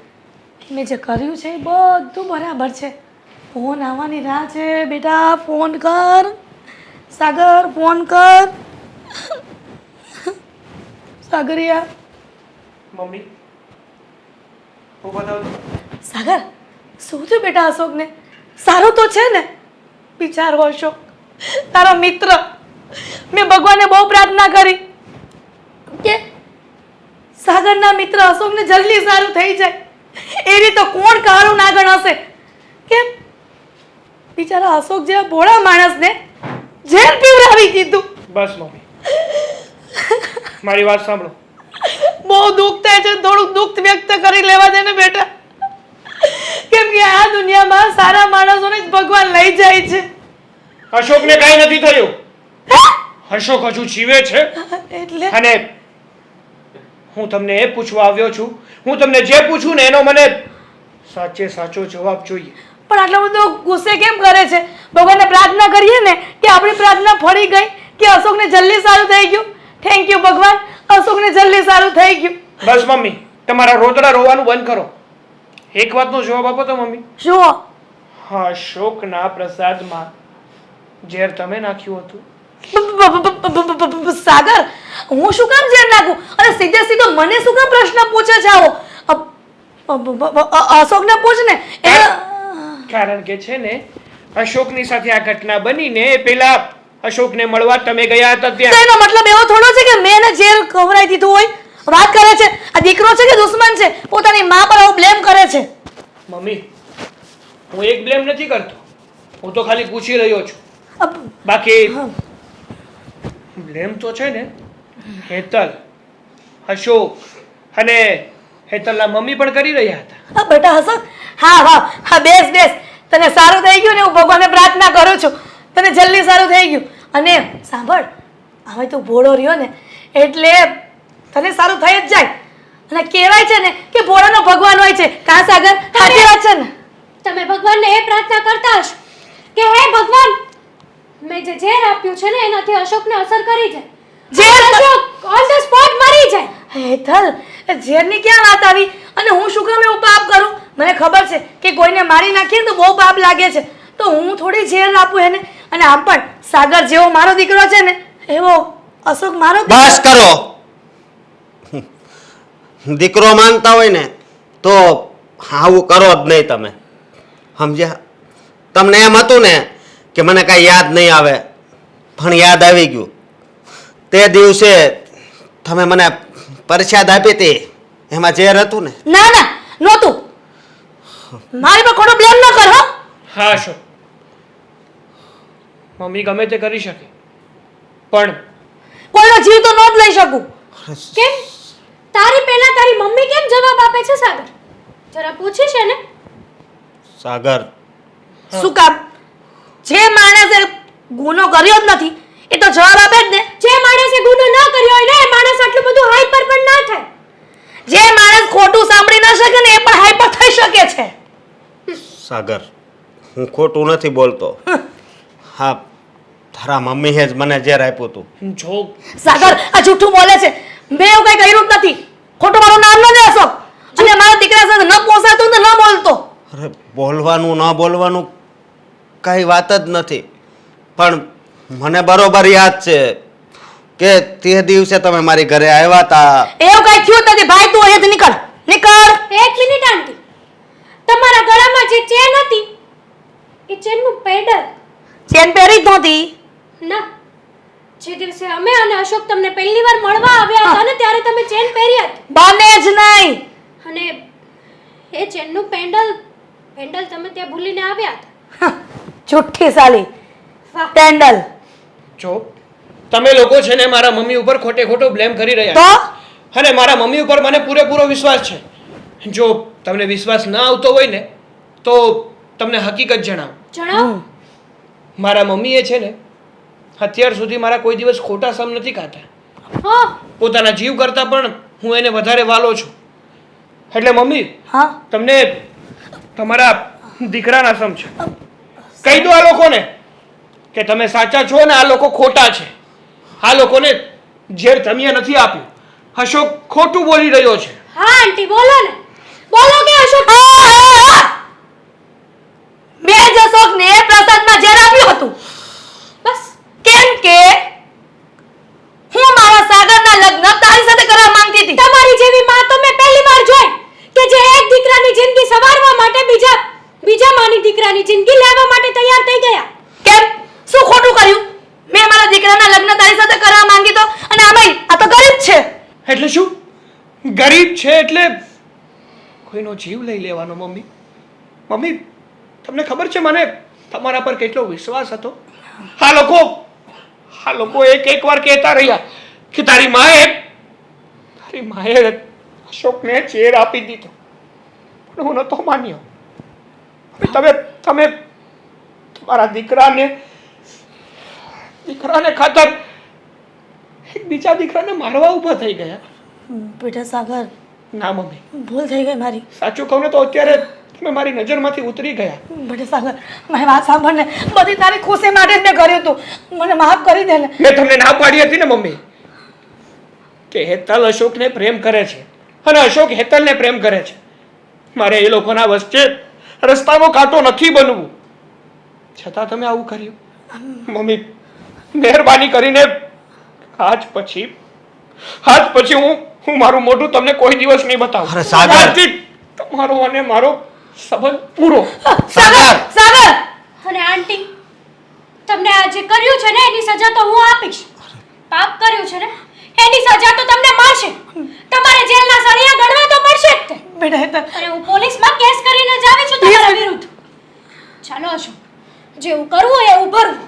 કે મેં જે કર્યું છે એ બધું બરાબર છે. ફોન આવવાની રાહ છે. બેટા ફોન કર, સાગર ફોન કર. સાગરિયા, મમ્મી હું બતાવું. સાગર શું થયું બેટા અશોકને? સારું તો છે ને? બિચારો અશોક તારો મિત્ર. મેં ભગવાનને બહુ પ્રાર્થના કરી કે સાગરના મિત્ર અશોકને જલ્દી સારું થઈ જાય. એની તો કોણ કાળું નાગણ હશે કે બિચારા અશોક જેવા ભોળા માણસને ઝેર પીવડાવી દીધું. બસ મમ્મી, મારી વાત સાંભળો. બહુ દુઃખ થાય છે, થોડુંક દુઃખ વ્યક્ત કરી લેવા દે ને બેટા, કેમ કે આ દુનિયામાં સારા માણસોને જ ભગવાન લઈ જાય છે. અશોકને કાંઈ નથી થયું. અશોક હજુ જીવે છે. એટલે અને હું તમને એ પૂછવા આવ્યો છું, હું તમને જે પૂછું ને એનો મને સાચે સાચો જવાબ જોઈએ. પણ આટલો બધો ગુસ્સે કેમ કરે છે? ભગવાનને પ્રાર્થના કરીએ ને કે આપણી પ્રાર્થના ફળી ગઈ, કે અશોકને જલ્દી સારું થઈ ગયું. થેન્ક યુ ભગવાન, અશોકને જલ્દી સારું થઈ ગયું. બસ મમ્મી, તમારા રોદડા રોવાનું બંધ કરો. એક વાતનો જવાબ આપો તો મમ્મી. શું? હા, અશોકના પ્રસાદમાં ઝેર તમે નાખ્યું હતું. સાગર, હું શું કામ ઝેર નાખું? અને સીધે સીધો મને શું કામ પ્રશ્ન પૂછે છે આવો? અશોકને પૂછ ને. કારણ કે છે ને અશોકની સાથે આ ઘટના બનીને પેલા અશોકને મળવા તમે ગયા હતા ત્યાં. એનો મતલબ એવો થોડો છે કે મેં એને ઝેર ખવડાવી દીધું હોય. વાત કરે છે આ દીકરો છે કે દુશ્મન છે? પોતાની માં પર આવું બ્લેમ કરે છે. મમ્મી, હું એક બ્લેમ નથી કરતો, હું તો ખાલી પૂછી રહ્યો છું. બાકી બ્લેમ તો છે ને હેતલ, અશોક અને હેતલના મમ્મી પણ કરી રહ્યા હતા. હા બેટા અશોક, હા હા હા, બેસ બેસ. તને સારું થઈ ગયું ને હું ભગવાનને પ્રાર્થના કરું છું તને જલ્દી સારું થઈ ગયું. અને સાંભળ, હવે તું ભોળો રહ્યો ને એટલે તને સારું થઈ જ જાય. અને કહેવાય છે ને કે ભોળાનો ભગવાન હોય છે. કાં સાગર? સાચી વાત છે ને? તમે ભગવાનને એ પ્રાર્થના કરતા હશો કે હે ભગવાન, મેં જે ઝેર આપ્યું છે ને એનાથી અશોકને અસર કરી જાય, અશોક ઓન ધ સ્પોટ મરી જાય. હેતલ, ઝેરની ક્યાં વાત આવી? અને હું શું કામ એવું પાપ કરું? મને ખબર છે કે કોઈને મારી નાખીએ ને તો બહુ પાપ લાગે છે, તો હું થોડી ઝેર આપું એને. અને આમ પણ સાગર જેવો મારો દીકરો છે ને એવો અશોક મારો બસ કરો. દીકરો માનતા હોય ને તો આવું કરો જ નહીં તમે, સમજ્યા? તમને એમ હતું ને કે મને કાંઈ યાદ નહીં આવે, પણ યાદ આવી ગયું તે દિવસે તમે મને પરસાદ આપી હતી એમાં ઝેર હતું ને. ના ના નહોતું. મારી પર ખોટો બ્લેમ ન કર હો. હા અશોક, મમ્મી ગમે તે કરી શકે પણ કોઈનો જીવ તો ન જ લઈ શકું. કેમ તારી પહેલા તારી મમ્મી કેમ જવાબ આપે છે સાગર? જરા પૂછી છે ને. સાગર, શું કામ? જે માણસે ગુનો કર્યો જ નથી એ તો જવાબ આપે જ ને. જે માણસે ગુનો ન કર્યો હોય ને એ માણસ આટલું બધું હાઈપર પણ ના થાય. જે માણસ ખોટું સાંભળી ન શકે ને એ પણ હાઈપર થઈ શકે છે. સાગર, હું ખોટું નથી બોલતો. હા, તારા મમ્મીએ જ મને ઝેર આપ્યું હતું. જો સાગર આ જૂઠું બોલે છે. મેં એવું કઈ કર્યું જ નથી. ખોટું મારું નામ ન લે અશોક. અને મારા દીકરા સાથે ન પોસાતું ને ન બોલતો. અરે બોલવાનું ન બોલવાનું કઈ વાત જ નથી, પણ મને બરોબર યાદ છે કે તે દિવસે તમે મારી ઘરે આવ્યા હતા. એવું કઈ થયું જ નથી ભાઈ. તું અહીંયાથી નીકળ નીકળ. એક મિનિટ આંટી, તમારા ગળામાં જે ચેન હતી એ ચેનનું પેડલ ચેન પહેરી જ નહોતી. ના, જે દિવસે અમે અને અશોક તમને પહેલી વાર મળવા આવ્યા હતા ને ત્યારે તમે ચેન પહેરી હતી બને જ નહીં. અને એ ચેનનું પેન્ડલ તમે ત્યાં ભૂલીને આવ્યા હતા. જુઠ્ઠી સાલી. વાહ. પેન્ડલ જો તમે લોકો છે ને મારા મમ્મી ઉપર ખોટે ખોટો બ્લેમ કરી રહ્યા તો છો અને મારા મમ્મી ઉપર મને પૂરેપૂરો વિશ્વાસ છે. જો તમને વિશ્વાસ ના આવતો હોય ને તો તમને હકીકત જણાવું. જણાવો. મારા મમ્મીએ છે ને અત્યાર સુધી મારા કોઈ દિવસ ખોટા સમ નથી ખાતા. હા, પોતાના જીવ કરતાં પણ હું એને વધારે વાલો છું. એટલે મમ્મી હા તમને તમારા દીકરાના સમ છે. કહી દો આ લોકોને કે તમે સાચા છો ને આ લોકો ખોટા છે. આ લોકોને ઝેર તમે નથી આપ્યું. અશોક ખોટું બોલી રહ્યો છે. હા આંટી બોલો ને. બોલો કે અશોક. મેં જ અશોકને પ્રસાદમાં ઝેર આપ્યું હતું. બસ કેમ કે હું મારા સાગરના લગ્ન તારી સાથે કરવા માંગતી હતી. તમારી જેવી માં તો મેં પહેલી વાર જોઈ કે જે એક દીકરાની જિંદગી સવારવા માટે બીજા માની દીકરાની જિંદગી લેવા માટે તૈયાર થઈ ગયા. કેમ? શું ખોટું કર્યું? મેં મારા દીકરાના લગ્ન તારી સાથે કરવા માંગી તો અને આમાંય આ તો ગરીબ છે. એટલે શું? ગરીબ છે એટલે કોઈનો જીવ લઈ લેવાનો? મમ્મી મમ્મી તમને ખબર છે મને તમારા પર કેટલો વિશ્વાસ હતો. આ લોકો એક વાર કહેતા રહ્યા કે તારી માએ અશોકને ઝેર આપી દીધો, પણ હું નતો માન્યો. તમે તમારા દીકરાને ખાતર એક બીજા દીકરાને મારવા ઊભા થઈ ગયા. બેટા સાગર, ના મમ્મી, ભૂલ થઈ ગઈ મારી. સાચું કહું ને તો અત્યારે તમે મારી નજરમાંથી ઉતરી ગયા. બેટા સાગર, મારી વાત સાંભળ ને. બધી તારી ખુશી માટે જ મેં કર્યું હતું. મને માફ કરી દે ને. મેં તમને ના પાડી હતી ને મમ્મી કે હેતલ અશોકને પ્રેમ કરે છે અને અશોક હેતલને પ્રેમ કરે છે. મારે એ લોકોના વચ્ચે રસ્તાનો કાંટો નથી બનવું, છતાં તમે આવું કર્યું. મમ્મી મહેરબાની કરીને આજ પછી હું મારું મોઢું તમને કોઈ દિવસ નહીં બતાવું. અરે સાગર! આજથી તમારો અને મારો સંબંધ પૂરો. સાગર સાગર અને આંટી, તમને આ જે કર્યું છે ને એની સજા તો હું આપીશ. પાપ કર્યું છે ને એની સજા તો તમને મળશે. તમારે જેલના સળિયા ગળવા તો પડશે જ તે. બેટા હેતલ, અને હું પોલીસમાં કેસ કરીને જ આવી છું તમારા વિરુદ્ધ. ચાલો અશોક, જેવું કરવું હોય એવું ભરવું.